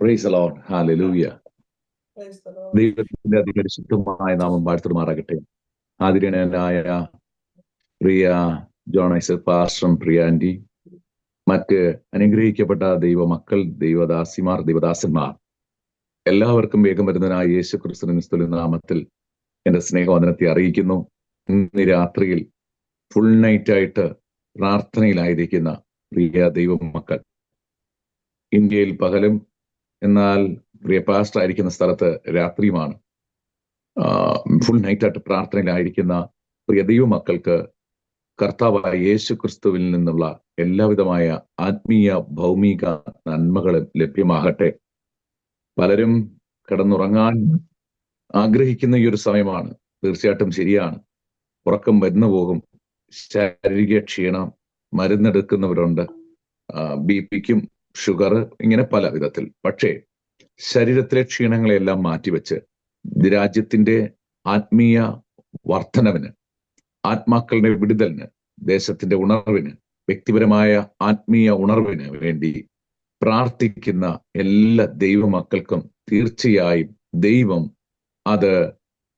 Praise the Lord. Hallelujah. Praise the Lord. ദൈവത്തിന്റെ അതിപരിശുദ്ധമായ നാമം വാഴ്ത്തുമാറാകട്ടെ. ആദരണീയനായ പ്രിയ ജോൺ ഐസക് പാസ്റ്ററും പ്രിയ ആന്റി, മറ്റ് അനുഗ്രഹിക്കപ്പെട്ട ദൈവമക്കൾ, ദൈവദാസിമാർ, ദൈവദാസന്മാർ, എല്ലാവർക്കും വേഗം വരുന്നതിനായ യേശു ക്രിസ്തുവിന്റെ നാമത്തിൽ എന്റെ സ്നേഹവന്ദനത്തെ അറിയിക്കുന്നു. ഇന്ന് രാത്രിയിൽ ഫുൾ നൈറ്റ് ആയിട്ട് പ്രാർത്ഥനയിലായിരിക്കുന്ന പ്രിയ ദൈവമക്കൾ, ഇന്ത്യയിൽ പകലും എന്നാൽ പ്രിയ പാസ്റ്റർ ആയിരിക്കുന്ന സ്ഥലത്ത് രാത്രിയുമാണ്. ഫുൾ നൈറ്റായിട്ട് പ്രാർത്ഥനയിലായിരിക്കുന്ന പ്രിയ ദൈവമക്കൾക്ക് കർത്താവായ യേശു ക്രിസ്തുവിൽ നിന്നുള്ള എല്ലാവിധമായ ആത്മീയ ഭൗമിക നന്മകളും ലഭ്യമാകട്ടെ. പലരും കിടന്നുറങ്ങാൻ ആഗ്രഹിക്കുന്ന ഈ ഒരു സമയമാണ്. തീർച്ചയായിട്ടും ശരിയാണ്. ഉറക്കം വരുന്നു പോകും. ശാരീരിക ക്ഷീണം, മരുന്നെടുക്കുന്നവരുണ്ട്, BP-ക്കും ഷുഗർ, ഇങ്ങനെ പല വിധത്തിൽ. പക്ഷേ ശരീരത്തിലെ ക്ഷീണങ്ങളെല്ലാം മാറ്റിവെച്ച് രാജ്യത്തിന്റെ ആത്മീയ വർധനവിന്, ആത്മാക്കളുടെ വിടുതലിന്, ദേശത്തിന്റെ ഉണർവിന്, വ്യക്തിപരമായ ആത്മീയ ഉണർവിന് വേണ്ടി പ്രാർത്ഥിക്കുന്ന എല്ലാ ദൈവമക്കൾക്കും തീർച്ചയായും ദൈവം അത്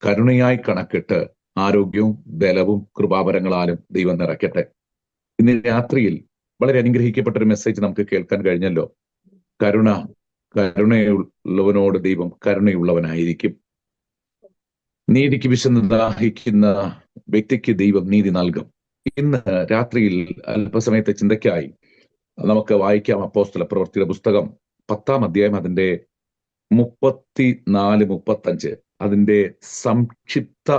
കരുണയായി കണക്കിട്ട് ആരോഗ്യവും ബലവും കൃപാവരങ്ങളാലും ദൈവം നിറയ്ക്കട്ടെ. ഇന്ന് രാത്രിയിൽ വളരെ അനുഗ്രഹിക്കപ്പെട്ട ഒരു മെസ്സേജ് നമുക്ക് കേൾക്കാൻ കഴിഞ്ഞല്ലോ. കരുണയുള്ളവനോട് ദൈവം കരുണയുള്ളവനായിരിക്കും. നീതിക്ക് വിശന്ന് ദാഹിക്കുന്ന വ്യക്തിക്ക് ദൈവം നീതി നൽകും. ഇന്ന് രാത്രിയിൽ അല്പസമയത്തെ ചിന്തയ്ക്കായി നമുക്ക് വായിക്കാം അപ്പോസ്തല പ്രവൃത്തിയുടെ പുസ്തകം 10-ാം അധ്യായം, അതിന്റെ 34-35. അതിന്റെ സംക്ഷിപ്ത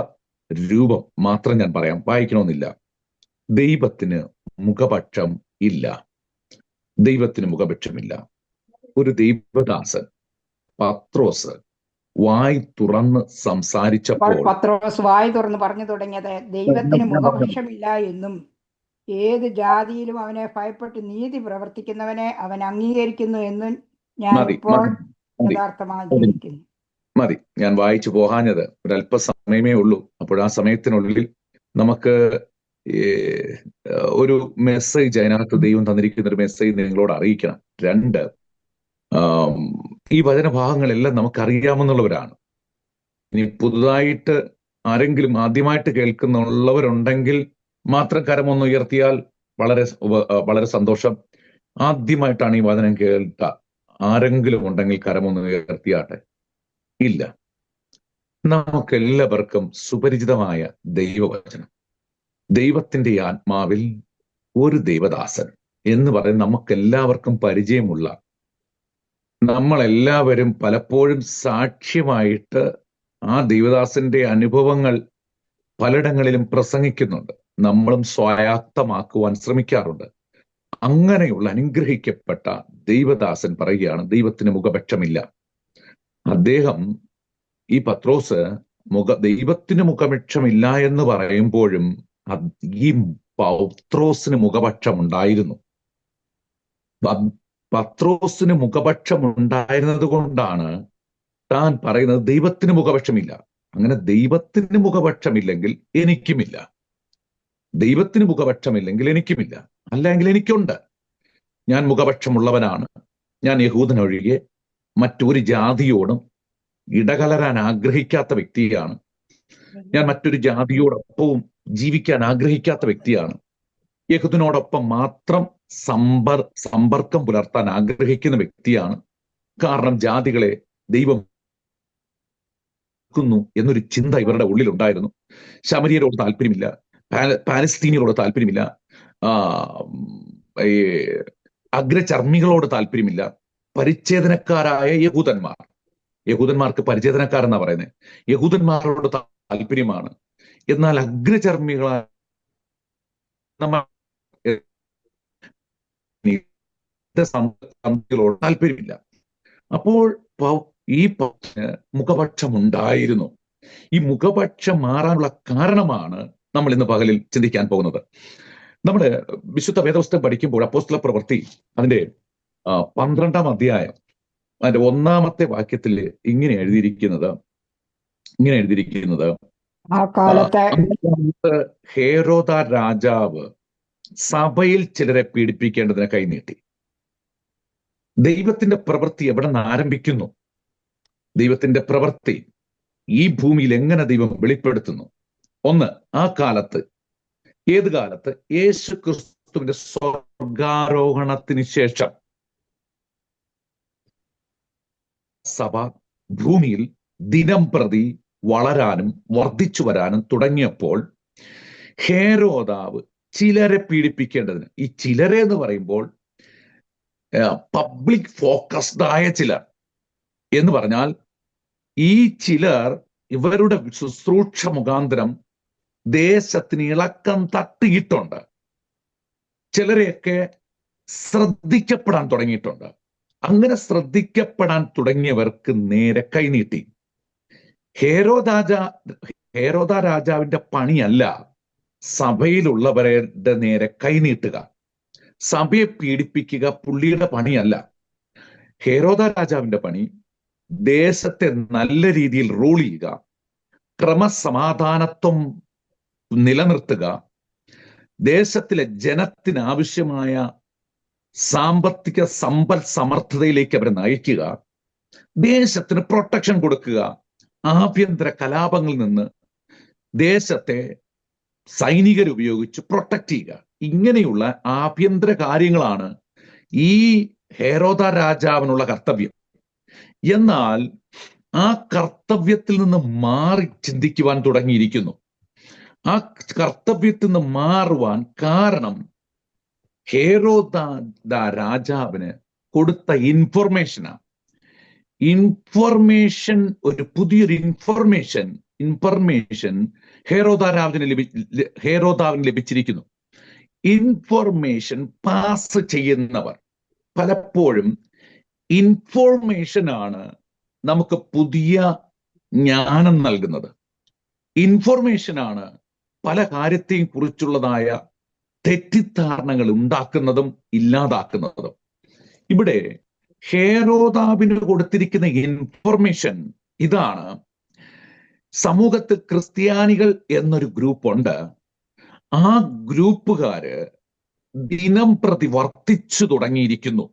രൂപം മാത്രം ഞാൻ പറയാം, വായിക്കണമെന്നില്ല. ദൈവത്തിന് മുഖപക്ഷം ഇല്ല. ദൈവത്തിന് മുഖപക്ഷമില്ല. ഒരു ദൈവദാസൻ പത്രോസ് വായി തുറന്ന് സംസാരിച്ചപ്പോൾ പത്രോസ് വായി തുറന്ന് പറഞ്ഞു തുടങ്ങിയത് ദൈവത്തിന് മുഖപക്ഷമില്ല എന്നും ഏത് ജാതിയിലും അവനെ ഭയപ്പെട്ട് നീതി പ്രവർത്തിക്കുന്നവനെ അവൻ അംഗീകരിക്കുന്നു എന്നും ഞാൻ ഇപ്പോൾ യഥാർത്ഥമായിരിക്കുന്നു. മതി, ഞാൻ വായിച്ചു പോകാഞ്ഞത് ഒരല്പസമയമേ ഉള്ളൂ. അപ്പോൾ ആ സമയത്തിനുള്ളിൽ നമുക്ക് ഒരു മെസ്സേജ്, അതിനകത്ത് ദൈവം തന്നിരിക്കുന്ന ഒരു മെസ്സേജ് നിങ്ങളോട് അറിയിക്കണം. 2, ഈ വചനഭാഗങ്ങളെല്ലാം നമുക്കറിയാമെന്നുള്ളവരാണ്. ഇനി പുതുതായിട്ട് ആരെങ്കിലും ആദ്യമായിട്ട് കേൾക്കുന്നുള്ളവരുണ്ടെങ്കിൽ മാത്രം കരമൊന്ന് ഉയർത്തിയാൽ വളരെ സന്തോഷം. ആദ്യമായിട്ടാണ് ഈ വചനം കേൾക്ക ആരെങ്കിലും ഉണ്ടെങ്കിൽ കരമൊന്ന് ഉയർത്തിയാട്ടെ. ഇല്ല, നമുക്കെല്ലാവർക്കും സുപരിചിതമായ ദൈവവചനം, ദൈവത്തിന്റെ ആത്മാവിൽ ഒരു ദൈവദാസൻ എന്ന് പറയുന്നത് നമുക്കെല്ലാവർക്കും പരിചയമുള്ള, നമ്മളെല്ലാവരും പലപ്പോഴും സാക്ഷ്യമായിട്ട് ആ ദൈവദാസന്റെ അനുഭവങ്ങൾ പലയിടങ്ങളിലും പ്രസംഗിക്കുന്നുണ്ട്. നമ്മളും സ്വായത്തമാക്കുവാൻ ശ്രമിക്കാറുണ്ട്. അങ്ങനെയുള്ള അനുഗ്രഹിക്കപ്പെട്ട ദൈവദാസൻ പറയുകയാണ് ദൈവത്തിന് മുഖപക്ഷമില്ല. അദ്ദേഹം, ഈ പത്രോസ്, ദൈവത്തിന് മുഖപക്ഷമില്ല എന്ന് പറയുമ്പോഴും ഈ പത്രോസിന് മുഖപക്ഷമുണ്ടായിരുന്നു. പത്രോസിന് മുഖപക്ഷമുണ്ടായിരുന്നത് കൊണ്ടാണ് താൻ പറയുന്നത് ദൈവത്തിന് മുഖപക്ഷമില്ല. അങ്ങനെ ദൈവത്തിന് മുഖപക്ഷമില്ലെങ്കിൽ എനിക്കുമില്ല. ദൈവത്തിന് മുഖപക്ഷമില്ലെങ്കിൽ എനിക്കുമില്ല. അല്ലെങ്കിൽ എനിക്കുണ്ട്. ഞാൻ മുഖപക്ഷമുള്ളവനാണ്. ഞാൻ യഹൂദനൊഴികെ മറ്റൊരു ജാതിയോടും ഇടകലരാൻ ആഗ്രഹിക്കാത്ത വ്യക്തിയാണ്. ഞാൻ മറ്റൊരു ജാതിയോടൊപ്പവും ജീവിക്കാൻ ആഗ്രഹിക്കാത്ത വ്യക്തിയാണ്. യഹൂദനോടൊപ്പം മാത്രം സമ്പർക്കം പുലർത്താൻ ആഗ്രഹിക്കുന്ന വ്യക്തിയാണ്. കാരണം ജാതികളെ ദൈവം എന്നൊരു ചിന്ത ഇവരുടെ ഉള്ളിലുണ്ടായിരുന്നു. ശമരിയരോട് താല്പര്യമില്ല, പാലസ്തീനിയരോട് താല്പര്യമില്ല, അഗ്രചർമ്മികളോട് താല്പര്യമില്ല. പരിച്ഛേദനക്കാരായ യഹൂദന്മാർക്ക് പരിച്ഛേദനക്കാരെന്നാ പറയുന്നത്, യഹൂദന്മാരോട് താല്പര്യമാണ്. എന്നാൽ അഗ്രചർമ്മികളായ താല്പര്യമില്ല. അപ്പോൾ ഈ മുഖപക്ഷമുണ്ടായിരുന്നു. ഈ മുഖപക്ഷം മാറാനുള്ള കാരണമാണ് നമ്മൾ ഇന്ന് പകലിൽ ചിന്തിക്കാൻ പോകുന്നത്. നമ്മൾ വിശുദ്ധ വേദപുസ്തകം പഠിക്കുമ്പോൾ അപ്പോസ്തല പ്രവൃത്തി അതിന്റെ 12-ാം അധ്യായം അതിന്റെ 1-ാമത്തെ വാക്യത്തിൽ ഇങ്ങനെ എഴുതിയിരിക്കുന്നത് ആ കാലത്ത് ഹേരോദ രാജാവ് സഭയിൽ ചിലരെ പീഡിപ്പിക്കേണ്ടതിന് കൈനീട്ടി. ദൈവത്തിന്റെ പ്രവൃത്തി എവിടെ നിന്ന് ആരംഭിക്കുന്നു? ദൈവത്തിന്റെ പ്രവൃത്തി ഈ ഭൂമിയിൽ എങ്ങനെ ദൈവം വെളിപ്പെടുത്തുന്നു? ഒന്ന്, ആ കാലത്ത്, ഏത് കാലത്ത്? യേശു ക്രിസ്തുവിന്റെ സ്വർഗാരോഹണത്തിന് ശേഷം സഭ ഭൂമിയിൽ ദിനം പ്രതി വളരാനും വർദ്ധിച്ചു വരാനും തുടങ്ങിയപ്പോൾ ഹേരോദാവ് ചിലരെ പീഡിപ്പിക്കേണ്ടതിന്, ഈ ചിലരെ എന്ന് പറയുമ്പോൾ പബ്ലിക് ഫോക്കസ്ഡ് ആയ ചിലർ എന്ന് പറഞ്ഞാൽ, ഈ ചിലർ ഇവരുടെ ശുശ്രൂഷ മുഖാന്തരം ദേശത്തിന് ഇളക്കം തട്ടിയിട്ടുണ്ട്. ചിലരെയൊക്കെ ശ്രദ്ധിക്കപ്പെടാൻ തുടങ്ങിയിട്ടുണ്ട്. അങ്ങനെ തുടങ്ങിയവർക്ക് നേരെ കൈനീട്ടി. ഹേരോദ രാജാവിന്റെ പണിയല്ല സഭയിലുള്ളവരുടെ നേരെ കൈനീട്ടുക, സഭയെ പീഡിപ്പിക്കുക പുള്ളിയുടെ പണിയല്ല. ഹേരോദ രാജാവിന്റെ പണി ദേശത്തെ നല്ല രീതിയിൽ റൂൾ ചെയ്യുക, ക്രമസമാധാനത്വം നിലനിർത്തുക, ദേശത്തിലെ ജനത്തിന് ആവശ്യമായ സാമ്പത്തിക സമ്പൽ സമർത്ഥതയിലേക്ക് അവരെ നയിക്കുക, ദേശത്തിന് പ്രൊട്ടക്ഷൻ കൊടുക്കുക, ആഭ്യന്തര കലാപങ്ങളിൽ നിന്ന് ദേശത്തെ സൈനികരുപയോഗിച്ച് പ്രൊട്ടക്ട് ചെയ്യുക. ഇങ്ങനെയുള്ള ആഭ്യന്തര കാര്യങ്ങളാണ് ഈ ഹേരോദ രാജാവിനുള്ള കർത്തവ്യം. എന്നാൽ ആ കർത്തവ്യത്തിൽ നിന്ന് മാറി ചിന്തിക്കുവാൻ തുടങ്ങിയിരിക്കുന്നു. ആ കർത്തവ്യത്തിൽ നിന്ന് മാറുവാൻ കാരണം ഹേരോദ രാജാവിന് കൊടുത്ത ഇൻഫർമേഷനാണ്. ഒരു പുതിയൊരു ഇൻഫർമേഷൻ ഹേരോദാവിന് ലഭിച്ചിരിക്കുന്നു. ഇൻഫർമേഷൻ പാസ് ചെയ്യുന്നവർ പലപ്പോഴും ഇൻഫോർമേഷനാണ് നമുക്ക് പുതിയ ജ്ഞാനം നൽകുന്നത്. ഇൻഫോർമേഷനാണ് പല കാര്യത്തെയും കുറിച്ചുള്ളതായ തെറ്റിദ്ധാരണകൾ ഉണ്ടാക്കുന്നതും ഇല്ലാതാക്കുന്നതും. ഇവിടെ ഹേരോദാവിന് കൊടുത്തിരിക്കുന്ന ഇൻഫർമേഷൻ ഇതാണ്: സമൂഹത്തിൽ ക്രിസ്ത്യാനികൾ എന്നൊരു ഗ്രൂപ്പുണ്ട്. ആ ഗ്രൂപ്പുകാര് ദിനം പ്രതി വർദ്ധിച്ചു തുടങ്ങിയിരിക്കുന്നു.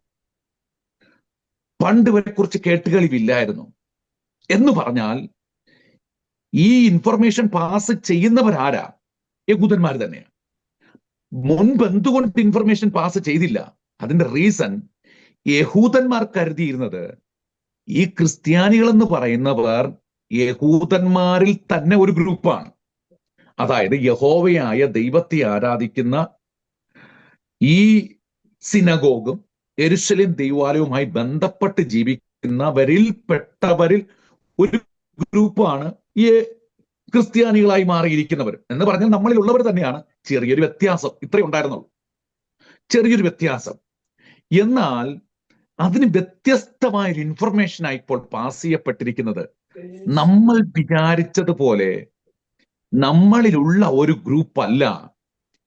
പണ്ട് ഇവരെ കുറിച്ച് കേട്ടുകളിവില്ലായിരുന്നു. എന്ന് പറഞ്ഞാൽ ഈ ഇൻഫർമേഷൻ പാസ് ചെയ്യുന്നവരാരാ? യഹൂദന്മാർ തന്നെയാണ്. മുൻപ് എന്തുകൊണ്ട് ഇൻഫർമേഷൻ പാസ് ചെയ്തില്ല? അതിന്റെ റീസൺ, യഹൂദന്മാർ കരുതിയിരുന്നത് ഈ ക്രിസ്ത്യാനികൾ എന്ന് പറയുന്നവർ യഹൂദന്മാരിൽ തന്നെ ഒരു ഗ്രൂപ്പാണ്. അതായത് യഹോവയായ ദൈവത്തെ ആരാധിക്കുന്ന ഈ സിനഗോഗും യെരുശലേം ദൈവാലയവുമായി ബന്ധപ്പെട്ട് പെട്ടവരിൽ ഒരു ഗ്രൂപ്പാണ് ഈ ക്രിസ്ത്യാനികളായി മാറിയിരിക്കുന്നവർ. എന്ന് പറഞ്ഞാൽ നമ്മളിൽ ഉള്ളവർ തന്നെയാണ്. ചെറിയൊരു വ്യത്യാസം ഇത്രയേ ഉണ്ടായിരുന്നുള്ളൂ, ചെറിയൊരു വ്യത്യാസം. എന്നാൽ അതിന് വ്യത്യസ്തമായൊരു ഇൻഫർമേഷനായി ഇപ്പോൾ പാസ് ചെയ്യപ്പെട്ടിരിക്കുന്നത്, നമ്മൾ വിചാരിച്ചതുപോലെ നമ്മളിലുള്ള ഒരു ഗ്രൂപ്പ് അല്ല.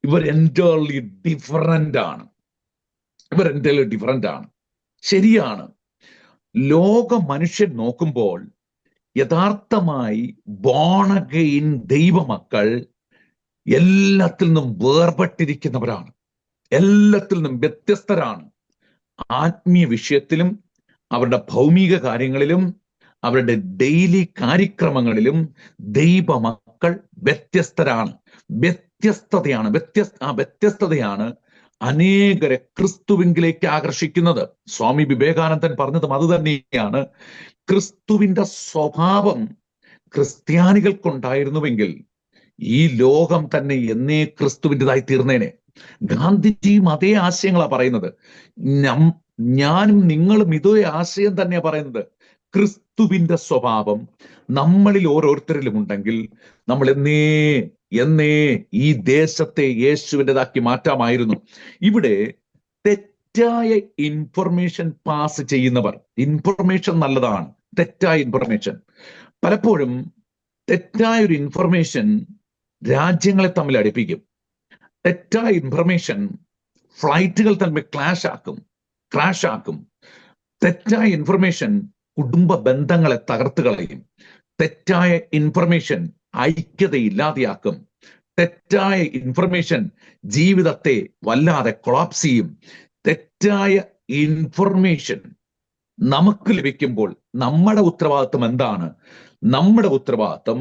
ഇവർ എൻറ്റയർലി ഡിഫറൻ്റ് ആണ്. ശരിയാണ്. ലോക മനുഷ്യൻ നോക്കുമ്പോൾ യഥാർത്ഥമായി ബോൺ അഗെയിൻ ദൈവമക്കൾ എല്ലാത്തിൽ നിന്നും വേർപെട്ടിരിക്കുന്നവരാണ്, എല്ലാത്തിൽ നിന്നും വ്യത്യസ്തരാണ്. ആത്മീയ വിഷയത്തിലും അവരുടെ ഭൗമിക കാര്യങ്ങളിലും അവരുടെ ഡെയിലി കാര്യക്രമങ്ങളിലും ദൈവമക്കൾ വ്യത്യസ്തരാണ്. വ്യത്യസ്തതയാണ് അനേകരെ ക്രിസ്തുവിലേക്ക് ആകർഷിക്കുന്നത്. സ്വാമി വിവേകാനന്ദൻ പറഞ്ഞതും അത് തന്നെയാണ്. ക്രിസ്തുവിന്റെ സ്വഭാവം ക്രിസ്ത്യാനികൾക്കുണ്ടായിരുന്നുവെങ്കിൽ ഈ ലോകം തന്നെ എന്നേ ക്രിസ്തുവിൻ്റെതായി തീർന്നേനെ. ഗാന്ധിജിയും അതേ ആശയങ്ങളാണ് പറയുന്നത്. ഞാനും നിങ്ങളും ഇതേ ആശയം തന്നെയാണ് പറയുന്നത്. ക്രിസ്തുവിന്റെ സ്വഭാവം നമ്മളിൽ ഓരോരുത്തരിലും ഉണ്ടെങ്കിൽ നമ്മൾ എന്നേ ഈ ദേശത്തെ യേശുവിൻ്റെതാക്കി മാറ്റാമായിരുന്നു. ഇവിടെ തെറ്റായ ഇൻഫർമേഷൻ പാസ് ചെയ്യുന്നവർ, ഇൻഫർമേഷൻ നല്ലതാണ്, തെറ്റായ ഇൻഫർമേഷൻ പലപ്പോഴും തെറ്റായ ഒരു ഇൻഫർമേഷൻ രാജ്യങ്ങളെ തമ്മിൽ അടുപ്പിക്കും. തെറ്റായ ഇൻഫർമേഷൻ ഫ്ലൈറ്റുകൾ തമ്മിൽ ക്രാഷ് ആക്കും. തെറ്റായ ഇൻഫർമേഷൻ കുടുംബ ബന്ധങ്ങളെ തകർത്ത് കളയും. തെറ്റായ ഇൻഫർമേഷൻ ഐക്യതയില്ലാതെയാക്കും. തെറ്റായ ഇൻഫർമേഷൻ ജീവിതത്തെ വല്ലാതെ കൊളാപ്സ് ചെയ്യും. തെറ്റായ ഇൻഫർമേഷൻ നമുക്ക് ലഭിക്കുമ്പോൾ നമ്മുടെ ഉത്തരവാദിത്വം എന്താണ്? നമ്മുടെ ഉത്തരവാദിത്വം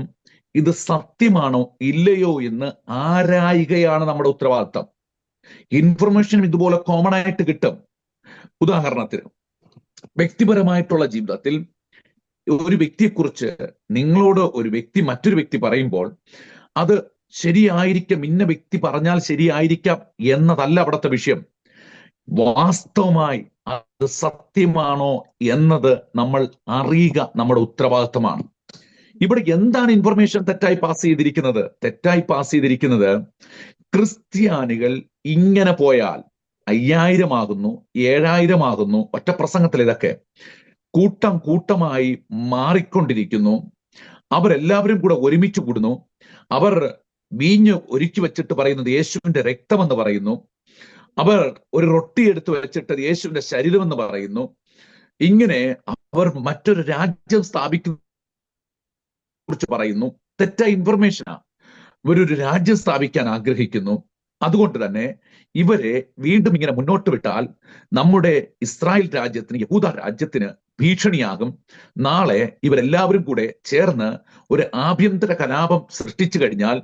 ഇത് സത്യമാണോ ഇല്ലയോ എന്ന് ആരായുകയാണ് നമ്മുടെ ഉത്തരവാദിത്വം. ഇൻഫർമേഷൻ ഇതുപോലെ കോമൺ ആയിട്ട് കിട്ടും. ഉദാഹരണത്തിന്, വ്യക്തിപരമായിട്ടുള്ള ജീവിതത്തിൽ ഒരു വ്യക്തിയെക്കുറിച്ച് നിങ്ങളോട് ഒരു വ്യക്തി മറ്റൊരു വ്യക്തി പറയുമ്പോൾ അത് ശരിയായിരിക്കാം, ഇന്ന വ്യക്തി പറഞ്ഞാൽ ശരിയായിരിക്കാം എന്നതല്ല അവിടുത്തെ വിഷയം. വാസ്തവമായി അത് സത്യമാണോ എന്നത് നമ്മൾ അറിയുക നമ്മുടെ ഉത്തരവാദിത്തമാണ്. ഇവിടെ എന്താണ് ഇൻഫർമേഷൻ തെറ്റായി പാസ് ചെയ്തിരിക്കുന്നത്? തെറ്റായി പാസ് ചെയ്തിരിക്കുന്നത് ക്രിസ്ത്യാനികൾ ഇങ്ങനെ പോയാൽ 5000 ആകുന്നു, 7000 ആകുന്നു, ഒറ്റ പ്രസംഗത്തിൽ ഇതൊക്കെ കൂട്ടം കൂട്ടമായി മാറിക്കൊണ്ടിരിക്കുന്നു. അവരെല്ലാവരും കൂടെ ഒരുമിച്ച് കൂടുന്നു. അവർ വീഞ്ഞ് ഒരുക്കി വെച്ചിട്ട് പറയുന്നത് യേശുവിന്റെ രക്തമെന്ന് പറയുന്നു. അവർ ഒരു റൊട്ടി എടുത്ത് വെച്ചിട്ട് യേശുവിന്റെ ശരീരമെന്ന് പറയുന്നു. ഇങ്ങനെ അവർ മറ്റൊരു രാജ്യം സ്ഥാപിക്കുന്ന കുറിച്ച് പറയുന്നു. തെറ്റായ ഇൻഫർമേഷനാ. ഇവരൊരു രാജ്യം സ്ഥാപിക്കാൻ ആഗ്രഹിക്കുന്നു. അതുകൊണ്ട് തന്നെ ഇവരെ വീണ്ടും ഇങ്ങനെ മുന്നോട്ട് വിട്ടാൽ നമ്മുടെ ഇസ്രായേൽ രാജ്യത്തിന്, യഹൂദ രാജ്യത്തിന് ഭീഷണിയാകും. നാളെ ഇവരെല്ലാവരും കൂടെ ചേർന്ന് ഒരു ആഭ്യന്തര കലാപം സൃഷ്ടിച്ചു കഴിഞ്ഞാൽ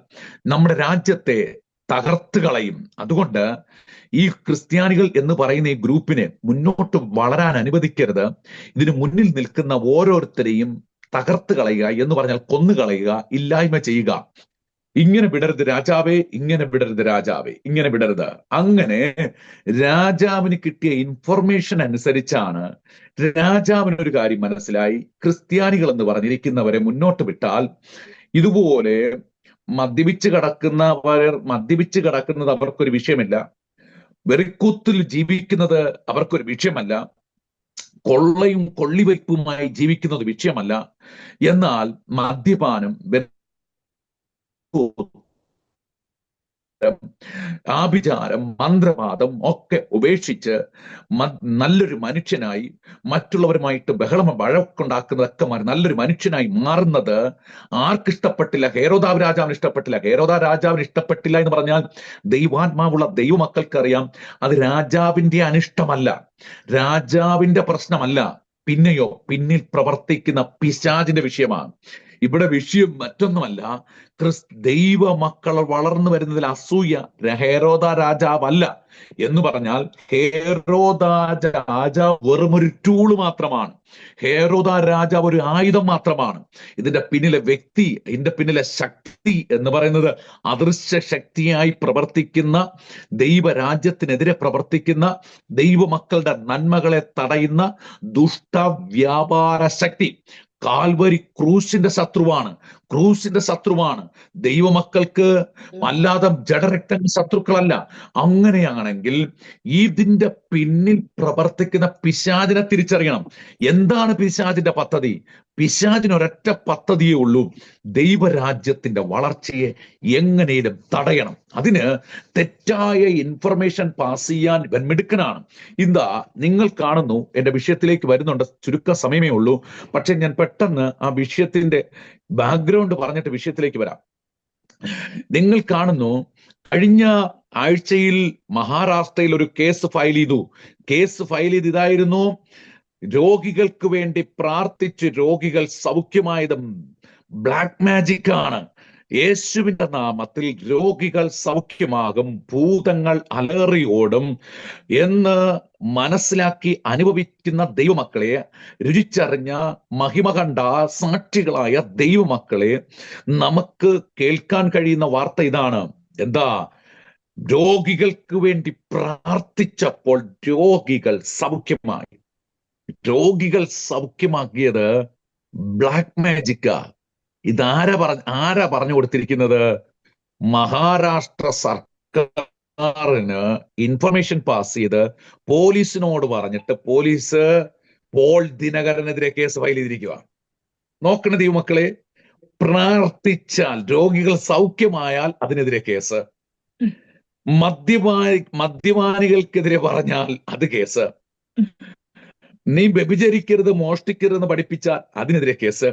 നമ്മുടെ രാജ്യത്തെ തകർത്ത് കളയും. അതുകൊണ്ട് ഈ ക്രിസ്ത്യാനികൾ എന്ന് പറയുന്ന ഈ ഗ്രൂപ്പിനെ മുന്നോട്ട് വളരാൻ അനുവദിക്കരുത്. ഇതിന് മുന്നിൽ നിൽക്കുന്ന ഓരോരുത്തരെയും തകർത്ത് കളയുക എന്ന് പറഞ്ഞാൽ കൊന്നുകളയുക, ഇല്ലായ്മ ചെയ്യുക. ഇങ്ങനെ വിടരുത് രാജാവേ, ഇങ്ങനെ വിടരുത് രാജാവേ, ഇങ്ങനെ വിടരുത്. അങ്ങനെ രാജാവിന് കിട്ടിയ ഇൻഫർമേഷൻ അനുസരിച്ചാണ് രാജാവിനൊരു കാര്യം മനസ്സിലായി, ക്രിസ്ത്യാനികൾ എന്ന് പറഞ്ഞിരിക്കുന്നവരെ മുന്നോട്ട് വിട്ടാൽ ഇതുപോലെ മദ്യപിച്ച് കിടക്കുന്നത് അവർക്കൊരു വിഷയമല്ല, വെറിക്കൂത്തിൽ ജീവിക്കുന്നത് അവർക്കൊരു വിഷയമല്ല, കൊള്ളയും കൊള്ളിവയ്പുമായി ജീവിക്കുന്നത് വിഷയമല്ല. എന്നാൽ മദ്യപാനം, ആഭിചാരം, മന്ത്രവാദം ഒക്കെ ഉപേക്ഷിച്ച് നല്ലൊരു മനുഷ്യനായി, മറ്റുള്ളവരുമായിട്ട് വഴക്കുണ്ടാക്കുന്നതൊക്കെ നല്ലൊരു മനുഷ്യനായി മാറുന്നത് ആർക്കിഷ്ടപ്പെട്ടില്ല? ഹേരോദാവ് രാജാവിന് ഇഷ്ടപ്പെട്ടില്ല. ഹേരോദാവ് രാജാവിന് ഇഷ്ടപ്പെട്ടില്ല എന്ന് പറഞ്ഞാൽ ദൈവാത്മാവുള്ള ദൈവമക്കൾക്കറിയാം അത് രാജാവിന്റെ അനിഷ്ടമല്ല, രാജാവിന്റെ പ്രശ്നമല്ല. പിന്നെയോ പിന്നിൽ പ്രവർത്തിക്കുന്ന പിശാചിന്റെ വിഷയമാണ്. ഇവിടെ വിഷയം മറ്റൊന്നുമല്ല, ദൈവ മക്കൾ വളർന്നു വരുന്നതിൽ അസൂയ ഹേരോദാ രാജാവല്ല. എന്ന് പറഞ്ഞാൽ ഹേരോദാ രാജാവ് വെറുമൊരു ടൂള് മാത്രമാണ്. ഹേരോദാ രാജാവ് ഒരു ആയുധം മാത്രമാണ്. ഇതിന്റെ പിന്നിലെ വ്യക്തി, ഇതിന്റെ പിന്നിലെ ശക്തി എന്ന് പറയുന്നത് അദൃശ്യ ശക്തിയായി പ്രവർത്തിക്കുന്ന, ദൈവരാജ്യത്തിനെതിരെ പ്രവർത്തിക്കുന്ന, ദൈവമക്കളുടെ നന്മകളെ തടയുന്ന ദുഷ്ടവ്യാപാര ശക്തി. കാൽവരി ക്രൂശിന്റെ ശത്രുവാണ്. ദൈവമക്കൾക്ക് അല്ലാതെ ജഡരക്തങ്ങൾ ശത്രുക്കളല്ല. അങ്ങനെയാണെങ്കിൽ ഇതിന്റെ പിന്നിൽ പ്രവർത്തിക്കുന്ന പിശാചിനെ തിരിച്ചറിയണം. എന്താണ് പിശാചിന്റെ പദ്ധതി? പിശാചിന് ഒരൊറ്റ പദ്ധതിയേ ഉള്ളൂ, ദൈവരാജ്യത്തിന്റെ വളർച്ചയെ എങ്ങനെയും തടയണം. അതിന് തെറ്റായ ഇൻഫർമേഷൻ പാസ് ചെയ്യാൻ ഇവൻ മിടുക്കനാണ്. ഇതാ നിങ്ങൾ കാണുന്നു, എന്റെ വിഷയത്തിലേക്ക് വരുന്നുണ്ട്, ചുരുക്ക സമയമേ ഉള്ളൂ. പക്ഷെ ഞാൻ പെട്ടെന്ന് ആ വിഷയത്തിന്റെ ബാക്ക്ഗ്രൗണ്ട് പറഞ്ഞിട്ട് വിഷയത്തിലേക്ക് വരാം. നിങ്ങൾ കാണുന്നു, കഴിഞ്ഞ ആഴ്ചയിൽ മഹാരാഷ്ട്രയിൽ ഒരു കേസ് ഫയൽ ചെയ്ത് ഇതായിരുന്നു: രോഗികൾക്ക് വേണ്ടി പ്രാർത്ഥിച്ച് രോഗികൾ സൗഖ്യമായത് ബ്ലാക്ക് മാജിക് ആണ്. യേശുവിന്റെ നാമത്തിൽ രോഗികൾ സൗഖ്യമാകും, ഭൂതങ്ങൾ അലറിയോടും എന്ന് മനസ്സിലാക്കി അനുഭവിക്കുന്ന ദൈവമക്കളെ, രുചിച്ചറിഞ്ഞ മഹിമ കണ്ട സാക്ഷികളായ ദൈവമക്കളെ, നമുക്ക് കേൾക്കാൻ കഴിയുന്ന വാർത്ത ഇതാണ്. എന്താ? രോഗികൾക്ക് വേണ്ടി പ്രാർത്ഥിച്ചപ്പോൾ രോഗികൾ സൗഖ്യമാക്കിയത് ബ്ലാക്ക് മാജിക്കാ. ഇതാരാ പറഞ്ഞു കൊടുത്തിരിക്കുന്നത്? മഹാരാഷ്ട്ര സർക്കാരിന് ഇൻഫർമേഷൻ പാസ് ചെയ്ത് പോലീസിനോട് പറഞ്ഞിട്ട് പോലീസ് പോൾ ദിനകരനെതിരെ കേസ് ഫയൽ ചെയ്തിരിക്കുക. നോക്കണ ദൈവമക്കളെ, പ്രാർത്ഥിച്ചാൽ രോഗികൾ സൗഖ്യമായാൽ അതിനെതിരെ കേസ്, മദ്യപാനികൾക്കെതിരെ പറഞ്ഞാൽ അത് കേസ്, നീ വ്യഭിചരിക്കരുത്, മോഷ്ടിക്കരുതെന്ന് പഠിപ്പിച്ചാൽ അതിനെതിരെ കേസ്.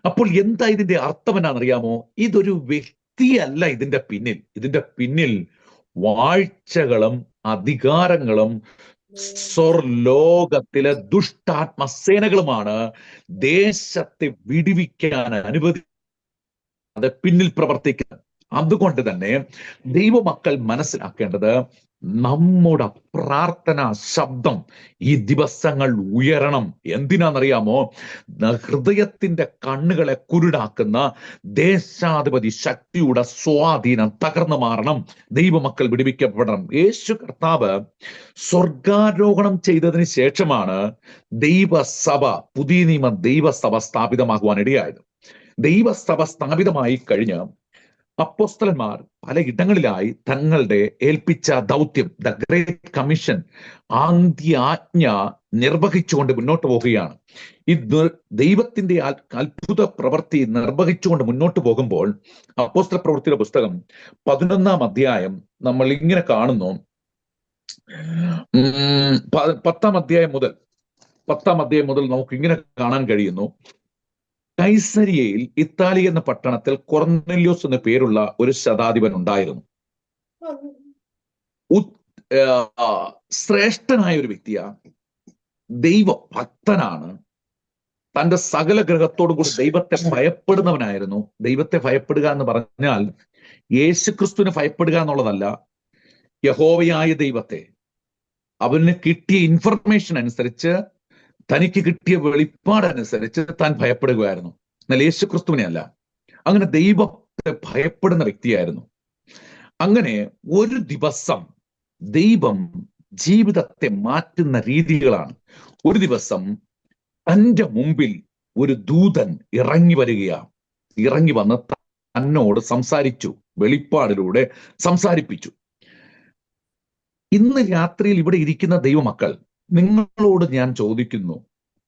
അപ്പോൾ എന്താ ഇതിന്റെ അർത്ഥം എന്നാണെന്നറിയാമോ? ഇതൊരു വ്യക്തിയല്ല ഇതിന്റെ പിന്നിൽ വാഴ്ചകളും അധികാരങ്ങളും സ്വർലോകത്തിലെ ദുഷ്ടാത്മസേനകളുമാണ് ദേശത്തെ വിടിവിക്കാൻ അത് പിന്നിൽ പ്രവർത്തിക്കുന്നത്. അതുകൊണ്ട് തന്നെ ദൈവമക്കൾ മനസ്സിലാക്കേണ്ടത്, നമ്മുടെ പ്രാർത്ഥനാ ശബ്ദം ഈ ദിവസങ്ങൾ ഉയരണം. എന്തിനാണെന്നറിയാമോ? ഹൃദയത്തിന്റെ കണ്ണുകളെ കുരുടാക്കുന്ന ദേശാധിപതി ശക്തിയുടെ സ്വാധീനം തകർന്നു മാറണം. ദൈവമക്കൾ വിടുവിക്കപ്പെടണം. യേശു കർത്താവ് സ്വർഗാരോഹണം ചെയ്തതിന് ശേഷമാണ് ദൈവസഭ, പുതിയ നിയമ ദൈവസഭ സ്ഥാപിതമാകുവാൻ ഇടയായത്. ദൈവസഭ സ്ഥാപിതമായി കഴിഞ്ഞ് അപ്പോസ്തലന്മാർ പലയിടങ്ങളിലായി തങ്ങളുടെ ഏൽപ്പിച്ച ദൗത്യം, ദ ഗ്രേറ്റ് കമ്മീഷൻ, ആദ്യ നിർവഹിച്ചുകൊണ്ട് മുന്നോട്ട് പോവുകയാണ്. ഇത് ദൈവത്തിന്റെ അത്ഭുത പ്രവൃത്തി നിർവഹിച്ചുകൊണ്ട് മുന്നോട്ട് പോകുമ്പോൾ അപ്പോസ്തല പ്രവൃത്തിയുടെ പുസ്തകം 11-ാം അധ്യായം നമ്മൾ ഇങ്ങനെ കാണുന്നു. 10-ാം അധ്യായം മുതൽ നമുക്ക് ഇങ്ങനെ കാണാൻ കഴിയുന്നു. കൈസരിയയിൽ ഇത്താലി എന്ന പട്ടണത്തിൽ കൊർനെല്യോസ് എന്ന പേരുള്ള ഒരു ശതാധിപൻ ഉണ്ടായിരുന്നു. ശ്രേഷ്ഠനായ ഒരു വ്യക്തിയാണ്, ദൈവഭക്തനാണ്, തന്റെ സകല ഗ്രഹത്തോടും കൂടി ദൈവത്തെ ഭയപ്പെടുന്നവനായിരുന്നു. ദൈവത്തെ ഭയപ്പെടുക എന്ന് പറഞ്ഞാൽ യേശുക്രിസ്തുവിനെ ഭയപ്പെടുക എന്നുള്ളതല്ല, യഹോവയായ ദൈവത്തെ, അവന് കിട്ടിയ ഇൻഫർമേഷൻ അനുസരിച്ച്, തനിക്ക് കിട്ടിയ വെളിപ്പാടനുസരിച്ച് താൻ ഭയപ്പെടുകയായിരുന്നു. എന്നാൽ യേശുക്രിസ്തുവിനെ അല്ല. അങ്ങനെ ദൈവത്തെ ഭയപ്പെടുന്ന വ്യക്തിയായിരുന്നു. അങ്ങനെ ഒരു ദിവസം ദൈവം ജീവിതത്തെ മാറ്റുന്ന രീതികളാണ്. ഒരു ദിവസം തന്റെ മുമ്പിൽ ഒരു ദൂതൻ ഇറങ്ങി വന്ന് തന്നോട് സംസാരിച്ചു, വെളിപ്പാടിലൂടെ സംസാരിപ്പിച്ചു. ഇന്ന് രാത്രിയിൽ ഇവിടെ ഇരിക്കുന്ന ദൈവമക്കൾ, നിങ്ങളോട് ഞാൻ ചോദിക്കുന്നു,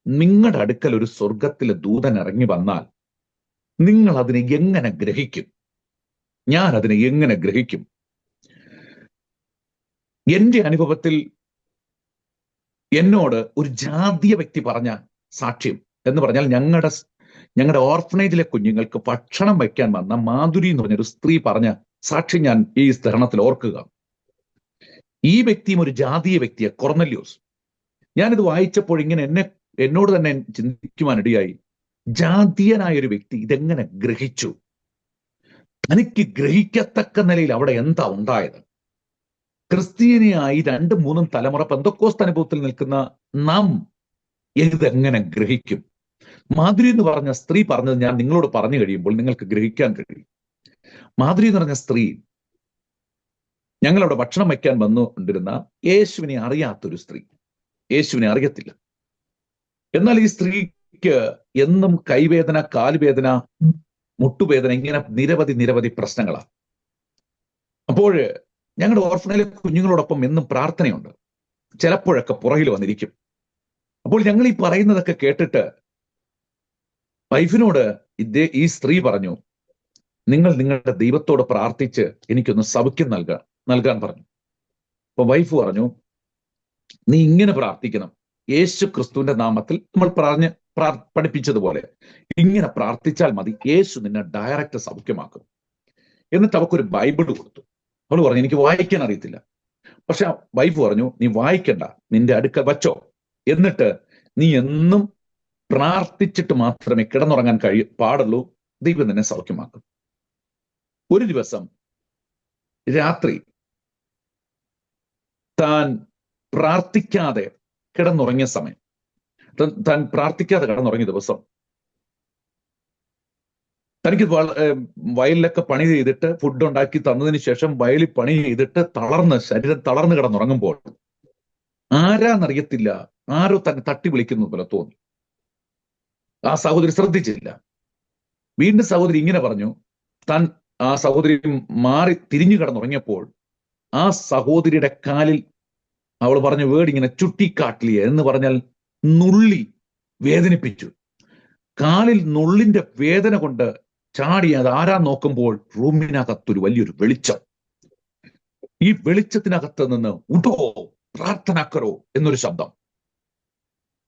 നിങ്ങളുടെ അടുക്കൽ ഒരു സ്വർഗത്തിലെ ദൂതൻ ഇറങ്ങി വന്നാൽ നിങ്ങൾ അതിനെ എങ്ങനെ ഗ്രഹിക്കും? ഞാൻ അതിനെ എങ്ങനെ ഗ്രഹിക്കും? എന്റെ അനുഭവത്തിൽ എന്നോട് ഒരു ജാതീയ വ്യക്തി പറഞ്ഞ സാക്ഷ്യം എന്ന് പറഞ്ഞാൽ, ഞങ്ങളുടെ ഓർഫനേജിലെ കുഞ്ഞുങ്ങൾക്ക് ഭക്ഷണം വയ്ക്കാൻ വന്ന മാധുരി എന്ന് പറഞ്ഞൊരു സ്ത്രീ പറഞ്ഞ സാക്ഷ്യം ഞാൻ ഈ തരുണത്തിൽ ഓർക്കുക. ഈ വ്യക്തിയും ഒരു ജാതീയ വ്യക്തിയെ, കൊർനെല്യോസ്. ഞാനിത് വായിച്ചപ്പോൾ ഇങ്ങനെ എന്നോട് തന്നെ ചിന്തിക്കുവാനിടയായി, ജാതീയനായ ഒരു വ്യക്തി ഇതെങ്ങനെ ഗ്രഹിച്ചു? തനിക്ക് ഗ്രഹിക്കത്തക്ക നിലയിൽ അവിടെ എന്താ ഉണ്ടായത്? ക്രിസ്ത്യാനിയായി 2-3 തലമുറ പെന്തക്കോസ്ത് അനുഭവത്തിൽ നിൽക്കുന്ന നാം ഇതെങ്ങനെ ഗ്രഹിക്കും? മാധുരി എന്ന് പറഞ്ഞ സ്ത്രീ പറഞ്ഞത് ഞാൻ നിങ്ങളോട് പറഞ്ഞു കഴിയുമ്പോൾ നിങ്ങൾക്ക് ഗ്രഹിക്കാൻ കഴിയും. മാധുരി എന്ന് പറഞ്ഞ സ്ത്രീ ഞങ്ങളവിടെ ഭക്ഷണം വയ്ക്കാൻ വന്നുകൊണ്ടിരുന്ന യേശുവിനെ അറിയാത്തൊരു സ്ത്രീ, യേശുവിനെ അറിയത്തില്ല. എന്നാൽ ഈ സ്ത്രീക്ക് എന്നും കൈവേദന, കാലുവേദന, മുട്ടുവേദന, ഇങ്ങനെ നിരവധി പ്രശ്നങ്ങളാണ്. അപ്പോൾ ഞങ്ങളുടെ ഓർഫനയിലെ കുഞ്ഞുങ്ങളോടൊപ്പം എന്നും പ്രാർത്ഥനയുണ്ട്. ചിലപ്പോഴൊക്കെ പുറകിൽ വന്നിരിക്കും. അപ്പോൾ ഞങ്ങൾ ഈ പറയുന്നതൊക്കെ കേട്ടിട്ട് വൈഫിനോട് ഈ സ്ത്രീ പറഞ്ഞു, നിങ്ങൾ നിങ്ങളുടെ ദൈവത്തോട് പ്രാർത്ഥിച്ച് എനിക്കൊന്ന് സൗഖ്യം നൽകാൻ പറഞ്ഞു. അപ്പൊ വൈഫ് പറഞ്ഞു, നീ ഇങ്ങനെ പ്രാർത്ഥിക്കണം, യേശു ക്രിസ്തുവിന്റെ നാമത്തിൽ നമ്മൾ പഠിപ്പിച്ചതുപോലെ ഇങ്ങനെ പ്രാർത്ഥിച്ചാൽ മതി, യേശു നിന്നെ ഡയറക്റ്റ് സൗഖ്യമാക്കും. എന്നിട്ട് അവക്കൊരു ബൈബിൾ കൊടുത്തു. അവൾ പറഞ്ഞു, എനിക്ക് വായിക്കാൻ അറിയത്തില്ല. പക്ഷെ വൈഫ് പറഞ്ഞു, നീ വായിക്കണ്ട, നിന്റെ അടുക്ക വച്ചോ, എന്നിട്ട് നീ എന്നും പ്രാർത്ഥിച്ചിട്ട് മാത്രമേ കിടന്നുറങ്ങാൻ പാടുള്ളൂ, ദൈവം നിന്നെ സൗഖ്യമാക്കും. ഒരു ദിവസം രാത്രി താൻ പ്രാർത്ഥിക്കാതെ കിടന്നുറങ്ങിയ സമയം, താൻ പ്രാർത്ഥിക്കാതെ കിടന്നുറങ്ങിയ ദിവസം, തനിക്ക് വയലിലൊക്കെ പണി ചെയ്തിട്ട് ഫുഡ് ഉണ്ടാക്കി തന്നതിന് ശേഷം വയലിൽ പണി ചെയ്തിട്ട് ശരീരം തളർന്ന് കിടന്നുറങ്ങുമ്പോൾ ആരാന്നറിയത്തില്ല, ആരോ തന്നെ തട്ടി വിളിക്കുന്നത് പോലെ തോന്നി. ആ സഹോദരി ശ്രദ്ധിച്ചില്ല. വീണ്ടും സഹോദരി ഇങ്ങനെ പറഞ്ഞു. താൻ ആ സഹോദരി മാറി തിരിഞ്ഞു കിടന്നുറങ്ങിയപ്പോൾ ആ സഹോദരിയുടെ കാലിൽ അവൾ പറഞ്ഞ വേർഡ് ഇങ്ങനെ ചുട്ടിക്കാട്ടിലിയ എന്ന് പറഞ്ഞാൽ നുള്ളി വേദനിപ്പിച്ചു. കാലിൽ നുള്ളിന്റെ വേദന കൊണ്ട് ചാടി അത് ആരാ നോക്കുമ്പോൾ റൂമിനകത്തൊരു വലിയൊരു വെളിച്ചം. ഈ വെളിച്ചത്തിനകത്ത് നിന്ന് ഉടോ പ്രാർത്ഥനാക്കരോ എന്നൊരു ശബ്ദം.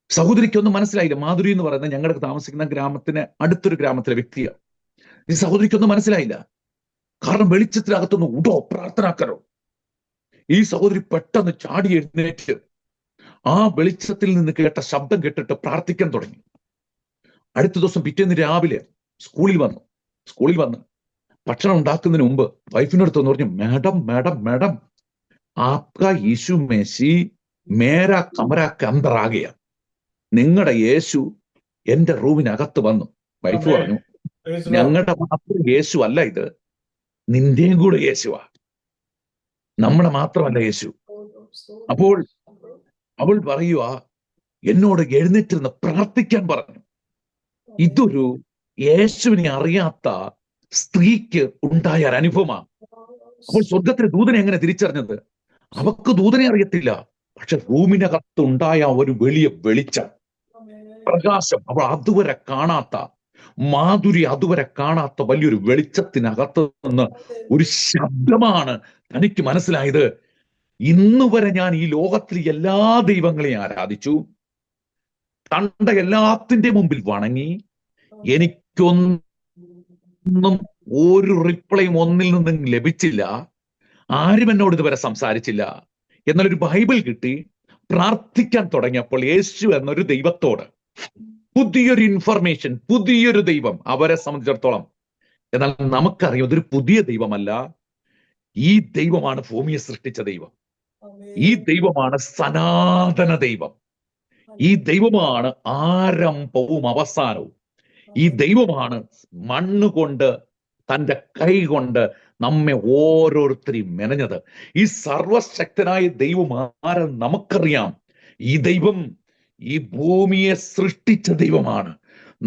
സഹോദരിക്കൊന്നും മനസ്സിലായില്ല. മാധുരി എന്ന് പറയുന്നത് ഞങ്ങളുടെ താമസിക്കുന്ന ഗ്രാമത്തിന് അടുത്തൊരു ഗ്രാമത്തിലെ വ്യക്തിയാണ്. ഈ സഹോദരിക്കൊന്നും മനസ്സിലായില്ല. കാരണം വെളിച്ചത്തിനകത്തുനിന്ന് ഉടോ പ്രാർത്ഥനാക്കരോ. ഈ സഹോദരി പെട്ടെന്ന് ചാടി എഴുന്നേറ്റ് ആ വെളിച്ചത്തിൽ നിന്ന് കേട്ട ശബ്ദം കേട്ടിട്ട് പ്രാർത്ഥിക്കാൻ തുടങ്ങി. അടുത്ത ദിവസം പിറ്റേന്ന് രാവിലെ സ്കൂളിൽ വന്ന് ഭക്ഷണം ഉണ്ടാക്കുന്നതിന് മുമ്പ് വൈഫിനടുത്ത് എന്ന് പറഞ്ഞു, മാഡം മാഡം മാഡം ആപ്കാ യേശു മേശി മേരാ കമരാക്ക് അന്തർ ആ ഗയാ. നിങ്ങളുടെ യേശു എന്റെ റൂമിനകത്ത് വന്നു. Wife Amen. പറഞ്ഞു, Praise the Lord. ഞങ്ങളുടെ മാത്രം യേശു അല്ല ഇത്, നിന്റെയും കൂടെ യേശുവാ, നമ്മുടെ മാത്രമല്ല യേശു. അപ്പോൾ അവൾ പറയുക, എന്നോട് എഴുന്നേറ്റിരുന്ന് പ്രാർത്ഥിക്കാൻ പറഞ്ഞു. ഇതൊരു യേശുവിനെ അറിയാത്ത സ്ത്രീക്ക് ഉണ്ടായ ഒരു അനുഭവമാണ്. അപ്പോൾ സ്വർഗത്തിലെ ദൂതനെ എങ്ങനെ തിരിച്ചറിഞ്ഞത്? അവക്ക് ദൂതനെ അറിയത്തില്ല, പക്ഷെ റൂമിനകത്ത് ഉണ്ടായ ഒരു വലിയ വെളിച്ചം, പ്രകാശം, അവൾ അതുവരെ കാണാത്ത മാധുരി, അതുവരെ കാണാത്ത വലിയൊരു വെളിച്ചത്തിനകത്ത് നിന്ന് ഒരു ശബ്ദമാണ് തനിക്ക് മനസ്സിലായത്. ഇന്നുവരെ ഞാൻ ഈ ലോകത്തിൽ എല്ലാ ദൈവങ്ങളെയും ആരാധിച്ചു, കണ്ട എല്ലാത്തിന്റെ മുമ്പിൽ വണങ്ങി, എനിക്കൊന്നും ഒരു റിപ്ലൈയും ഒന്നിൽ നിന്നും ലഭിച്ചില്ല, ആരും എന്നോട് ഇതുവരെ സംസാരിച്ചില്ല. എന്നാൽ ഒരു ബൈബിൾ കിട്ടി, പ്രാർത്ഥിക്കാൻ തുടങ്ങിയപ്പോൾ യേശു എന്നൊരു ദൈവത്തോട് പുതിയൊരു ഇൻഫർമേഷൻ, പുതിയൊരു ദൈവം അവരെ സംബന്ധിച്ചിടത്തോളം. എന്നാൽ നമുക്കറിയാം ഇതൊരു പുതിയ ദൈവമല്ല, ഈ ദൈവമാണ് ഭൂമിയെ സൃഷ്ടിച്ച ദൈവം, ഈ ദൈവമാണ് സനാതന ദൈവം, ഈ ദൈവമാണ് ആരംഭവും അവസാനവും, ഈ ദൈവമാണ് മണ്ണുകൊണ്ട് തൻ്റെ കൈ കൊണ്ട് നമ്മെ ഓരോരുത്തരെയും മെനഞ്ഞത്. ഈ സർവശക്തനായ ദൈവം ആരെന്ന് നമുക്കറിയാം. ഈ ദൈവം ഈ ഭൂമിയെ സൃഷ്ടിച്ച ദൈവമാണ്,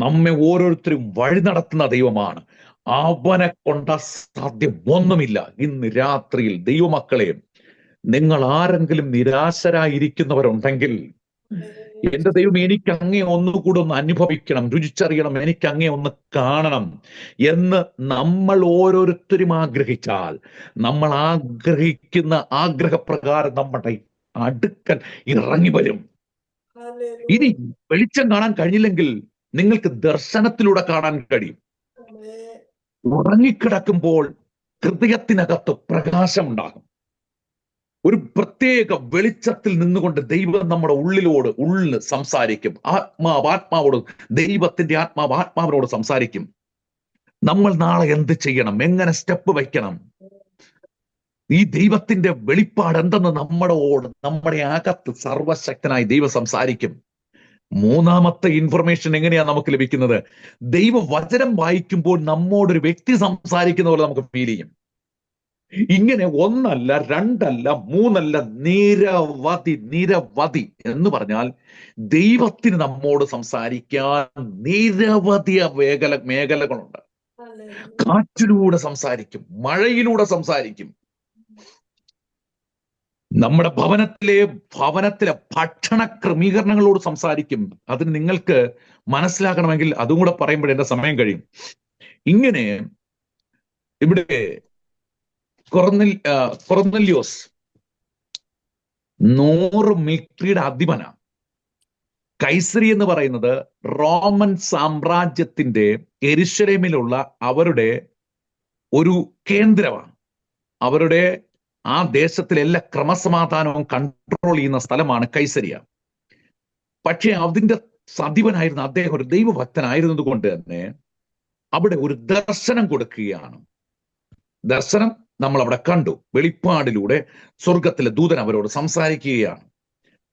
നമ്മെ ഓരോരുത്തരും വഴി നടത്തുന്ന ദൈവമാണ്. അവനെ കൊണ്ട് അസാധ്യം ഒന്നുമില്ല. ഇന്ന് രാത്രിയിൽ ദൈവമക്കളെ, നിങ്ങൾ ആരെങ്കിലും നിരാശരായിരിക്കുന്നവരുണ്ടെങ്കിൽ, എന്റെ ദൈവം എനിക്ക് അങ്ങേ ഒന്നുകൂടെ ഒന്ന് അനുഭവിക്കണം, രുചിച്ചറിയണം, എനിക്ക് അങ്ങേ ഒന്ന് കാണണം എന്ന് നമ്മൾ ഓരോരുത്തരും ആഗ്രഹിച്ചാൽ, നമ്മൾ ആഗ്രഹിക്കുന്ന ആഗ്രഹപ്രകാരം നമ്മുടെ അടുക്കൽ ഇറങ്ങി വരും. ഇനി വെളിച്ചം കാണാൻ കഴിഞ്ഞില്ലെങ്കിൽ നിങ്ങൾക്ക് ദർശനത്തിലൂടെ കാണാൻ കഴിയും. ഉറങ്ങിക്കിടക്കുമ്പോൾ ഹൃദയത്തിനകത്ത് പ്രകാശമുണ്ടാകും. ഒരു പ്രത്യേക വെളിച്ചത്തിൽ നിന്നുകൊണ്ട് ദൈവം നമ്മുടെ ഉള്ളിൽ സംസാരിക്കും. ആത്മാവോട്, ദൈവത്തിന്റെ ആത്മാവിനോട് സംസാരിക്കും. നമ്മൾ നാളെ എന്ത് ചെയ്യണം, എങ്ങനെ സ്റ്റെപ്പ് വയ്ക്കണം, ഈ ദൈവത്തിന്റെ വെളിപ്പാട് എന്തെന്ന് നമ്മുടെ അകത്ത് സർവശക്തനായി ദൈവം സംസാരിക്കും. മൂന്നാമത്തെ ഇൻഫർമേഷൻ എങ്ങനെയാ നമുക്ക് ലഭിക്കുന്നത്? ദൈവവചനം വായിക്കുമ്പോൾ നമ്മോടൊരു വ്യക്തി സംസാരിക്കുന്ന പോലെ നമുക്ക് ഫീൽ ചെയ്യും. ഇങ്ങനെ ഒന്നല്ല, രണ്ടല്ല, മൂന്നല്ല, നിരവധി എന്ന് പറഞ്ഞാൽ ദൈവത്തിന് നമ്മോട് സംസാരിക്കാൻ നിരവധി മേഖലകളുണ്ട്. കാറ്റിലൂടെ സംസാരിക്കും, മഴയിലൂടെ സംസാരിക്കും, നമ്മുടെ ഭവനത്തിലെ ഭക്ഷണ ക്രമീകരണങ്ങളോട് സംസാരിക്കും. അതിന് നിങ്ങൾക്ക് മനസ്സിലാക്കണമെങ്കിൽ അതും കൂടെ പറയുമ്പോൾ എന്റെ സമയം കഴിയും. ഇങ്ങനെ ഇവിടെ കൊർന്നല്യോസ് 100 മിലിറ്ററിയുടെ അധിപനാണ്. കൈസരി എന്ന് പറയുന്നത് റോമൻ സാമ്രാജ്യത്തിന്റെ യെരുശലേമിലുള്ള അവരുടെ ഒരു കേന്ദ്രമാണ്. അവരുടെ ആ ദേശത്തിലെ എല്ലാ ക്രമസമാധാനവും കൺട്രോൾ ചെയ്യുന്ന സ്ഥലമാണ് കൈസരിയ. പക്ഷേ അതിന്റെ അധിപനായിരുന്ന അദ്ദേഹം ഒരു ദൈവഭക്തനായിരുന്നത് കൊണ്ട് തന്നെ അവിടെ ഒരു ദർശനം കൊടുക്കുകയാണ്. ദർശനം നമ്മൾ അവിടെ കണ്ടു. വെളിപ്പാടിലൂടെ സ്വർഗത്തിലെ ദൂതൻ അവരോട് സംസാരിക്കുകയാണ്.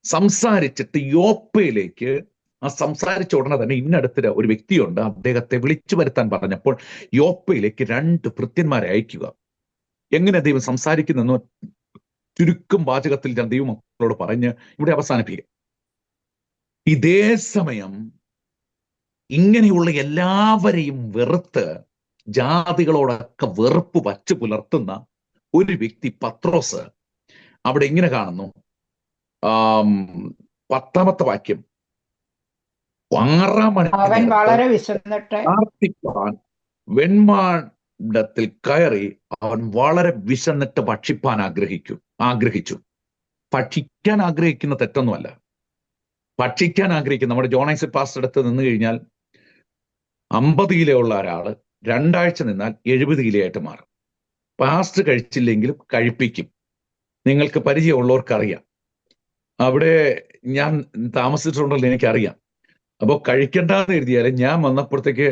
സംസാരിച്ചിട്ട് യോപ്പയിലേക്ക്, ആ സംസാരിച്ച ഉടനെ തന്നെ ഇന്നടുത്ത് ഒരു വ്യക്തിയുണ്ട്, അദ്ദേഹത്തെ വിളിച്ചു വരുത്താൻ പറഞ്ഞപ്പോൾ യോപ്പയിലേക്ക് 2 ഭൃത്യന്മാരെ അയക്കുക. എങ്ങനെ ദൈവം സംസാരിക്കുന്നെന്ന് ചുരുക്കം വാചകത്തിൽ ഞാൻ ദൈവമക്കളോട് പറഞ്ഞ് ഇവിടെ അവസാനിപ്പിക്കുക. ഇതേ സമയം ഇങ്ങനെയുള്ള എല്ലാവരെയും വെറുത്ത്, ജാതികളോടൊക്കെ വെറുപ്പ് വച്ചു പുലർത്തുന്ന ഒരു വ്യക്തി പത്രോസ് അവിടെ ഇങ്ങനെ കാണുന്നു. 10ാമത്തെ വാക്യം, 6 മണി വളരെ വിശന്നിട്ട് പ്രാർത്ഥിപ്പാൻ വെൺമാടത്തിൽ കയറി അവൻ വളരെ വിശന്നിട്ട് ഭക്ഷിപ്പാൻ ആഗ്രഹിച്ചു. ഭക്ഷിക്കാൻ ആഗ്രഹിക്കുന്ന തെറ്റൊന്നുമല്ല, ഭക്ഷിക്കാൻ ആഗ്രഹിക്കുന്ന, നമ്മുടെ ജോണൈസ് പാസ്റ്റർ അടുത്ത് നിന്ന് കഴിഞ്ഞാൽ 50 കിലോ ഉള്ള ഒരാള് 2 ആഴ്ച നിന്നാൽ 70 കിലോ ആയിട്ട് മാറും. പാസ്റ്റ് കഴിച്ചില്ലെങ്കിലും കഴിപ്പിക്കും. നിങ്ങൾക്ക് പരിചയമുള്ളവർക്കറിയാം. അവിടെ ഞാൻ താമസിച്ചിട്ടുണ്ടല്ലോ, എനിക്കറിയാം. അപ്പോൾ കഴിക്കണ്ടെന്ന് എഴുതിയാലും ഞാൻ വന്നപ്പോഴത്തേക്ക്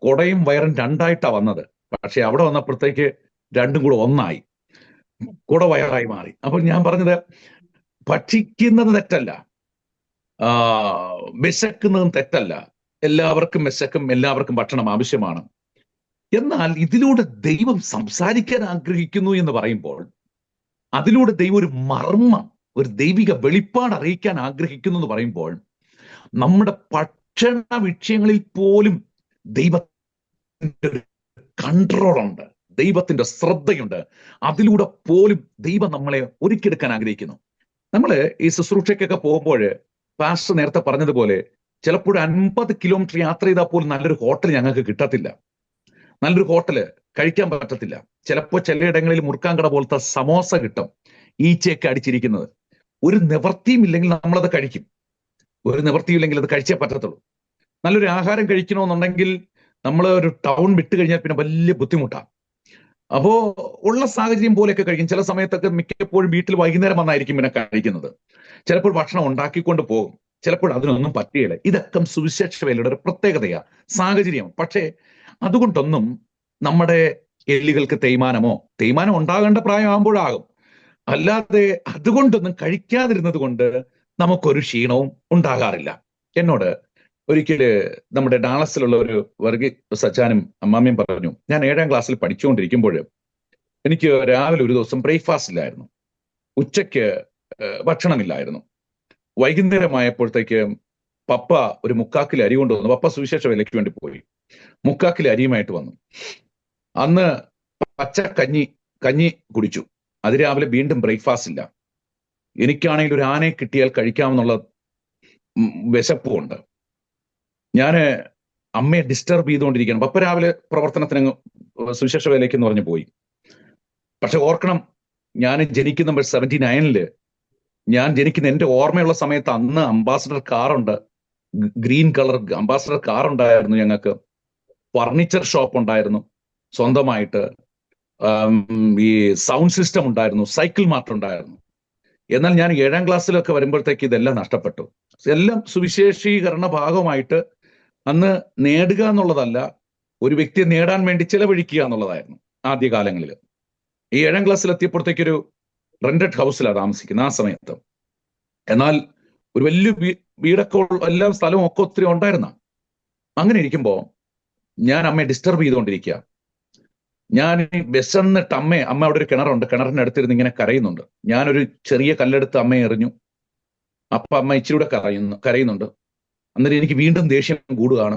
കുടയും വയറും രണ്ടായിട്ടാ വന്നത്. പക്ഷെ അവിടെ വന്നപ്പോഴത്തേക്ക് രണ്ടും കൂടെ ഒന്നായി, കുട വയറായി മാറി. അപ്പോൾ ഞാൻ പറഞ്ഞത്, ഭക്ഷിക്കുന്നത് തെറ്റല്ല, വിശക്കുന്നതും തെറ്റല്ല. എല്ലാവർക്കും വിശക്കും, എല്ലാവർക്കും ഭക്ഷണം ആവശ്യമാണ്. എന്നാൽ ഇതിലൂടെ ദൈവം സംസാരിക്കാൻ ആഗ്രഹിക്കുന്നു എന്ന് പറയുമ്പോൾ, അതിലൂടെ ദൈവം ഒരു മർമ്മം, ഒരു ദൈവിക വെളിപ്പാട് അറിയിക്കാൻ ആഗ്രഹിക്കുന്നു എന്ന് പറയുമ്പോൾ, നമ്മുടെ ഭക്ഷണ വിഷയങ്ങളിൽ പോലും ദൈവത്തിന്റെ ഒരു കൺട്രോളുണ്ട്, ദൈവത്തിന്റെ ശ്രദ്ധയുണ്ട്. അതിലൂടെ പോലും ദൈവം നമ്മളെ ഒരുക്കിയെടുക്കാൻ ആഗ്രഹിക്കുന്നു. നമ്മള് ഈ ശുശ്രൂഷയ്ക്കൊക്കെ പോകുമ്പോൾ, പാസ്റ്റർ നേരത്തെ പറഞ്ഞതുപോലെ, ചിലപ്പോൾ 50 കിലോമീറ്റർ യാത്ര ചെയ്താൽ പോലും നല്ലൊരു ഹോട്ടൽ ഞങ്ങൾക്ക് കിട്ടത്തില്ല, നല്ലൊരു ഹോട്ടല് കഴിക്കാൻ പറ്റത്തില്ല. ചിലപ്പോൾ ചിലയിടങ്ങളിൽ മുറുക്കാൻകട പോലത്തെ സമോസ കിട്ടും, ഈച്ചയൊക്കെ അടിച്ചിരിക്കുന്നത്. ഒരു നിവൃത്തിയും ഇല്ലെങ്കിൽ നമ്മളത് കഴിക്കും, ഒരു നിവൃത്തിയും ഇല്ലെങ്കിൽ അത് കഴിച്ചേ പറ്റത്തുള്ളൂ. നല്ലൊരു ആഹാരം കഴിക്കണമെന്നുണ്ടെങ്കിൽ നമ്മൾ ഒരു ടൗൺ വിട്ട് കഴിഞ്ഞാൽ പിന്നെ വലിയ ബുദ്ധിമുട്ടാണ്. അപ്പോ ഉള്ള സാഹചര്യം പോലെയൊക്കെ കഴിക്കും. ചില സമയത്തൊക്കെ മിക്കപ്പോഴും വീട്ടിൽ വൈകുന്നേരം വന്നായിരിക്കും പിന്നെ കഴിക്കുന്നത്. ചിലപ്പോൾ ഭക്ഷണം ഉണ്ടാക്കിക്കൊണ്ട് പോകും, ചിലപ്പോൾ അതിനൊന്നും പറ്റുകയില്ല. ഇതൊക്കെ സുവിശേഷ വേലയുടെ ഒരു പ്രത്യേകതയാ, സാഹചര്യം. പക്ഷേ അതുകൊണ്ടൊന്നും നമ്മുടെ എല്ലുകൾക്ക് തേയ്മാനം ഉണ്ടാകേണ്ട പ്രായമാകുമ്പോഴാകും. അല്ലാതെ അതുകൊണ്ടൊന്നും കഴിക്കാതിരുന്നത് കൊണ്ട് നമുക്കൊരു ക്ഷീണവും ഉണ്ടാകാറില്ല. എന്നോട് ഒരിക്കല് നമ്മുടെ ഡാളസിലുള്ള ഒരു സച്ചാനും അമ്മാമ്മയും പറഞ്ഞു, ഞാൻ 7ാം ക്ലാസ്സിൽ പഠിച്ചുകൊണ്ടിരിക്കുമ്പോൾ എനിക്ക് രാവിലെ ഒരു ദിവസം ബ്രേക്ക്ഫാസ്റ്റ് ഇല്ലായിരുന്നു, ഉച്ചയ്ക്ക് ഭക്ഷണമില്ലായിരുന്നു. വൈകുന്നേരമായപ്പോഴത്തേക്ക് പപ്പ ഒരു 3/4 കിലോ അരി കൊണ്ടുവന്നു. പപ്പ സുവിശേഷ വേലയ്ക്ക് വേണ്ടി പോയി, 3/4 കിലോ അരിയുമായിട്ട് വന്നു. അന്ന് പച്ച കഞ്ഞി കുടിച്ചു. അത് രാവിലെ വീണ്ടും ബ്രേക്ക്ഫാസ്റ്റ് ഇല്ല. എനിക്കാണെങ്കിൽ ഒരു ആനയെ കിട്ടിയാൽ കഴിക്കാമെന്നുള്ള വിശപ്പുണ്ട്. ഞാൻ അമ്മയെ ഡിസ്റ്റർബ് ചെയ്തുകൊണ്ടിരിക്കുകയാണ്. പപ്പ രാവിലെ പ്രവർത്തനത്തിന് സുവിശേഷ വേലയ്ക്ക് എന്ന് പറഞ്ഞു പോയി. പക്ഷെ ഓർക്കണം, ഞാൻ ജനിക്കുന്ന നമ്പർ 79 ഞാൻ ജനിക്കുന്ന എന്റെ ഓർമ്മയുള്ള സമയത്ത് അന്ന് അംബാസഡർ കാറുണ്ട്, ഗ്രീൻ കളർ അംബാസഡർ കാർ ഉണ്ടായിരുന്നു. ഞങ്ങൾക്ക് ഫർണിച്ചർ ഷോപ്പ് ഉണ്ടായിരുന്നു സ്വന്തമായിട്ട്, ഈ സൗണ്ട് സിസ്റ്റം ഉണ്ടായിരുന്നു, സൈക്കിൾ മാർട്ട് ഉണ്ടായിരുന്നു. എന്നാൽ ഞാൻ 7ാം ക്ലാസ്സിലൊക്കെ വരുമ്പോഴത്തേക്ക് ഇതെല്ലാം നഷ്ടപ്പെട്ടു. എല്ലാം സുവിശേഷീകരണ ഭാഗമായിട്ട് അന്ന് നേടുക എന്നുള്ളതല്ല, ഒരു വ്യക്തിയെ നേടാൻ വേണ്ടി ചെലവഴിക്കുക എന്നുള്ളതായിരുന്നു ആദ്യകാലങ്ങളിൽ. ഈ 7ാം ക്ലാസ്സിൽ എത്തിയപ്പോഴത്തേക്കൊരു റെന്റഡ് ഹൗസിലാണ് താമസിക്കുന്നത് ആ സമയത്ത്. എന്നാൽ ഒരു വലിയ വീടൊക്കെ എല്ലാം സ്ഥലവും ഒക്കെ ഒത്തിരി ഉണ്ടായിരുന്ന. അങ്ങനെ ഇരിക്കുമ്പോൾ ഞാൻ അമ്മയെ ഡിസ്റ്റർബ് ചെയ്തുകൊണ്ടിരിക്കുക. ഞാൻ വിശന്നിട്ട് അമ്മ അവിടെ ഒരു കിണറുണ്ട്, കിണറിന്റെ അടുത്തിരുന്ന് ഇങ്ങനെ കരയുന്നുണ്ട്. ഞാനൊരു ചെറിയ കല്ലെടുത്ത് അമ്മയെ എറിഞ്ഞു. അപ്പൊ അമ്മ ഇച്ചിരി കൂടെ കരയുന്നുണ്ട്. അന്നേരം എനിക്ക് വീണ്ടും ദേഷ്യം കൂടുകയാണ്.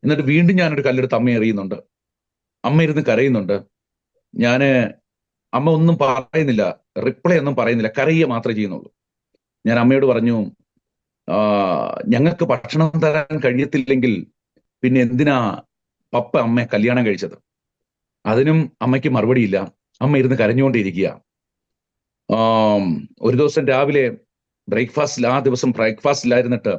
എന്നിട്ട് വീണ്ടും ഞാനൊരു കല്ലെടുത്ത് അമ്മയെ എറിയുന്നുണ്ട്. അമ്മ ഇരുന്ന് കരയുന്നുണ്ട്. അമ്മ ഒന്നും പറയുന്നില്ല, റിപ്ലൈ ഒന്നും പറയുന്നില്ല, കരയുക മാത്രമേ ചെയ്യുന്നുള്ളൂ. ഞാൻ അമ്മയോട് പറഞ്ഞു, ഞങ്ങൾക്ക് ഭക്ഷണം തരാൻ കഴിയത്തില്ലെങ്കിൽ പിന്നെ എന്തിനാ പപ്പ അമ്മയെ കല്യാണം കഴിച്ചത്? അതിനും അമ്മയ്ക്ക് മറുപടിയില്ല. അമ്മ ഇരുന്ന് കരഞ്ഞുകൊണ്ടിരിക്കുക. ഒരു ദിവസം രാവിലെ ആ ദിവസം ബ്രേക്ക്ഫാസ്റ്റിലായിരുന്നിട്ട്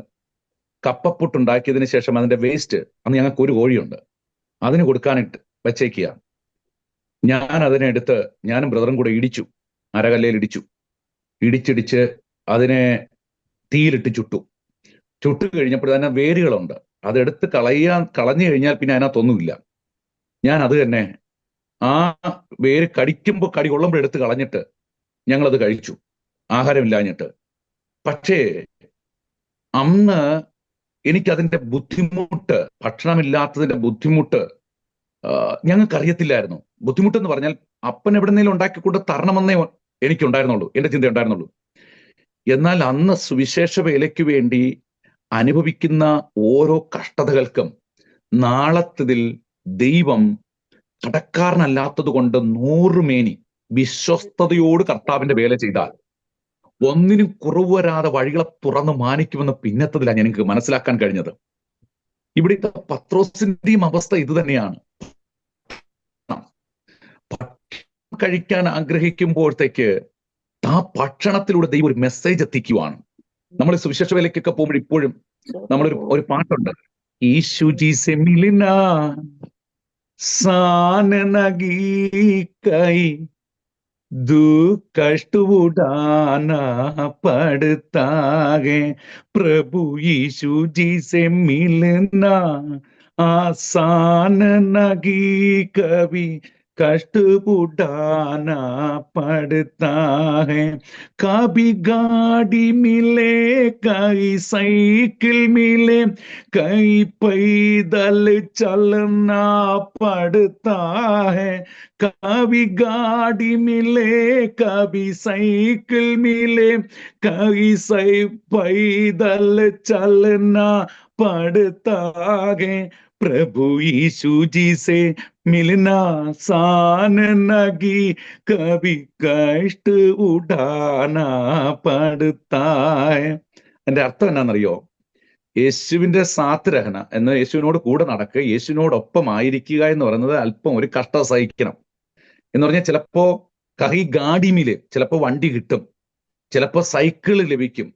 കപ്പപ്പുട്ട് ഉണ്ടാക്കിയതിന് ശേഷം അതിന്റെ വേസ്റ്റ്, അന്ന് ഞങ്ങൾക്ക് ഒരു കോഴിയുണ്ട്, അതിന് കൊടുക്കാനിട്ട് വെച്ചേക്കുക. ഞാൻ അതിനെ എടുത്ത് ഞാനും ബ്രദറും കൂടെ ഇടിച്ചു, അരകല്ലയിൽ ഇടിച്ചിടിച്ച് അതിനെ തീയിലിട്ട് ചുട്ടു കഴിഞ്ഞപ്പോൾ തന്നെ വേരുകളുണ്ട്, അതെടുത്ത് കളഞ്ഞു കഴിഞ്ഞാൽ പിന്നെ അതിനകത്തൊന്നുമില്ല. ഞാൻ അത് തന്നെ ആ വേര് കടിക്കുമ്പോൾ കടി കൊള്ളുമ്പോൾ എടുത്ത് കളഞ്ഞിട്ട് ഞങ്ങളത് കഴിച്ചു, ആഹാരമില്ലാഞ്ഞിട്ട്. പക്ഷേ അന്ന് എനിക്കതിന്റെ ബുദ്ധിമുട്ട്, ഭക്ഷണമില്ലാത്തതിന്റെ ബുദ്ധിമുട്ട് ഞങ്ങൾക്കറിയത്തില്ലായിരുന്നു. ബുദ്ധിമുട്ടെന്ന് പറഞ്ഞാൽ അപ്പൻ എവിടെന്നെങ്കിലും ഉണ്ടാക്കിക്കൊണ്ട് തരണമെന്നേ എനിക്കുണ്ടായിരുന്നുള്ളൂ, എന്റെ ചിന്ത ഉണ്ടായിരുന്നുള്ളൂ. എന്നാൽ അന്ന് സുവിശേഷ വേലയ്ക്ക് വേണ്ടി അനുഭവിക്കുന്ന ഓരോ കഷ്ടതകൾക്കും നാളത്തതിൽ ദൈവം കടക്കാരനല്ലാത്തത് കൊണ്ട് 100 മേനി വിശ്വസ്തയോട് കർത്താവിന്റെ വേല ചെയ്താൽ ഒന്നിനും കുറവ് വരാതെ വഴികളെ തുറന്ന് മാനിക്കുമെന്ന് പിന്നത്തതിലാണ് എനിക്ക് മനസ്സിലാക്കാൻ കഴിഞ്ഞത്. ഇവിടുത്തെ പത്രോസിന്റെയും അവസ്ഥ ഇത് തന്നെയാണ്. കഴിക്കാൻ ആഗ്രഹിക്കുമ്പോഴത്തേക്ക് ആ ഭക്ഷണത്തിലൂടെ ദൈവം ഒരു മെസ്സേജ് എത്തിക്കുവാണ്. നമ്മൾ സുവിശേഷ വേലയ്ക്കൊക്കെ പോകുമ്പോൾ ഇപ്പോഴും നമ്മളൊരു പാട്ടുണ്ട്, ഈശുജി സെമിലിന സാനനഗീ കൈ कष्ट उठाना पड़ता है, प्रभु यीशु जी से मिलना आसान नहीं, कभी कष्ट उठाना पड़ता है। कभी गाड़ी मिले, कहीं साइकिल मिले, कहीं पैदल चलना पड़ता है। कभी गाड़ी मिले, कभी साइकिल मिले, कभी पैदल चलना पड़ता है। प्रभु यीशु जी से मिलना आसान नहीं, कभी कष्ट उठाना पड़ता है. എന്റെ അർത്ഥം എന്നാണെന്നറിയോ? യേശുവിന്റെ സാത്ത് രഹന എന്ന്, യേശുവിനോട് കൂടെ നടക്കുക, യേശുവിനോടൊപ്പം ആയിരിക്കുക എന്ന് പറയുന്നത് അല്പം ഒരു കഷ്ടം സഹിക്കണം എന്ന് പറഞ്ഞാൽ, ചിലപ്പോ കഹി ഗാഡിമില് ചിലപ്പോ വണ്ടി കിട്ടും, ചിലപ്പോ സൈക്കിൾ ലഭിക്കും,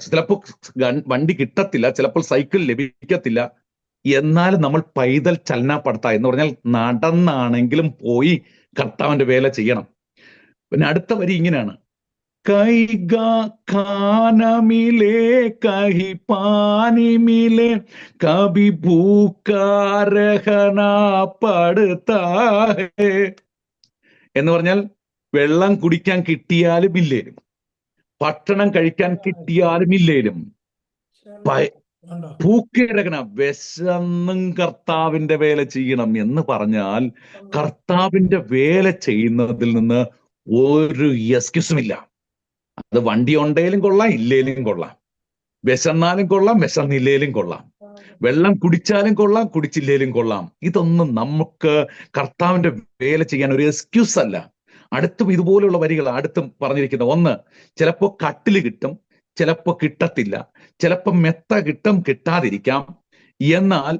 ചിലപ്പോ വണ്ടി കിട്ടത്തില്ല, ചിലപ്പോൾ സൈക്കിൾ ലഭിക്കത്തില്ല. എന്നാൽ നമ്മൾ പൈതൽ ചലനപ്പെടുത്ത എന്ന് പറഞ്ഞാൽ നടന്നാണെങ്കിലും പോയി കർത്താവിന്റെ വേല ചെയ്യണം. പിന്നെ അടുത്ത വരി ഇങ്ങനെയാണ്, കൈകാ खाना मिले, कहीं पानी मिले, कभी भूखा रहना पड़ता है. എന്ന് പറഞ്ഞാൽ വെള്ളം കുടിക്കാൻ കിട്ടിയാലും ഇല്ലേലും, ഭക്ഷണം കഴിക്കാൻ കിട്ടിയാലും ഇല്ലേലും, ഭൂക്കേടകന വിശന്നും കർത്താവിന്റെ വേല ചെയ്യണം എന്ന് പറഞ്ഞാൽ, കർത്താവിന്റെ വേല ചെയ്യുന്നതിൽ നിന്ന് ഒരു എക്സ്ക്യൂസും ഇല്ല. അത് വണ്ടി ഉണ്ടേലും കൊള്ളാം, ഇല്ലേലും കൊള്ളാം, വിശന്നാലും കൊള്ളാം, വിശന്നില്ലേലും കൊള്ളാം, വെള്ളം കുടിച്ചാലും കൊള്ളാം, കുടിച്ചില്ലേലും കൊള്ളാം. ഇതൊന്നും നമുക്ക് കർത്താവിന്റെ വേല ചെയ്യാൻ ഒരു എക്സ്ക്യൂസ് അല്ല. അടുത്തും ഇതുപോലുള്ള വരികൾ അടുത്തും പറഞ്ഞിരിക്കുന്ന ഒന്ന്, ചിലപ്പോ കട്ടില് കിട്ടും, ചിലപ്പോ കിട്ടത്തില്ല, ചിലപ്പോ മെത്ത കിട്ടും, കിട്ടാതിരിക്കാം. എന്നാൽ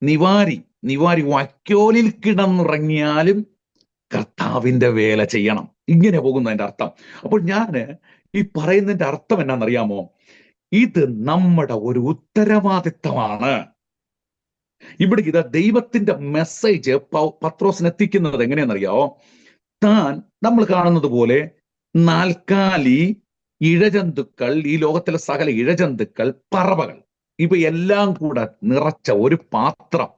നിവാരി വൈക്കോലിൽ കിടന്നുറങ്ങിയാലും കർത്താവിന്റെ വേല ചെയ്യണം. ഇങ്ങനെ പോകുന്നതിന്റെ അർത്ഥം. അപ്പോൾ ഞാന് ഈ പറയുന്നതിന്റെ അർത്ഥം എന്നാണെന്നറിയാമോ? ഇത് നമ്മുടെ ഒരു ഉത്തരവാദിത്തമാണ്. ഇവിടെ ഇത് ദൈവത്തിന്റെ മെസ്സേജ് പത്രോസിന് എത്തിക്കുന്നത് എങ്ങനെയാണെന്നറിയാമോ? താൻ നമ്മൾ കാണുന്നത് പോലെ നാൽക്കാലി ഇഴജന്തുക്കൾ, ഈ ലോകത്തിലെ സകല ഇഴജന്തുക്കൾ, പറവകൾ, ഇവയെല്ലാം കൂടെ നിറച്ച ഒരു പാത്രം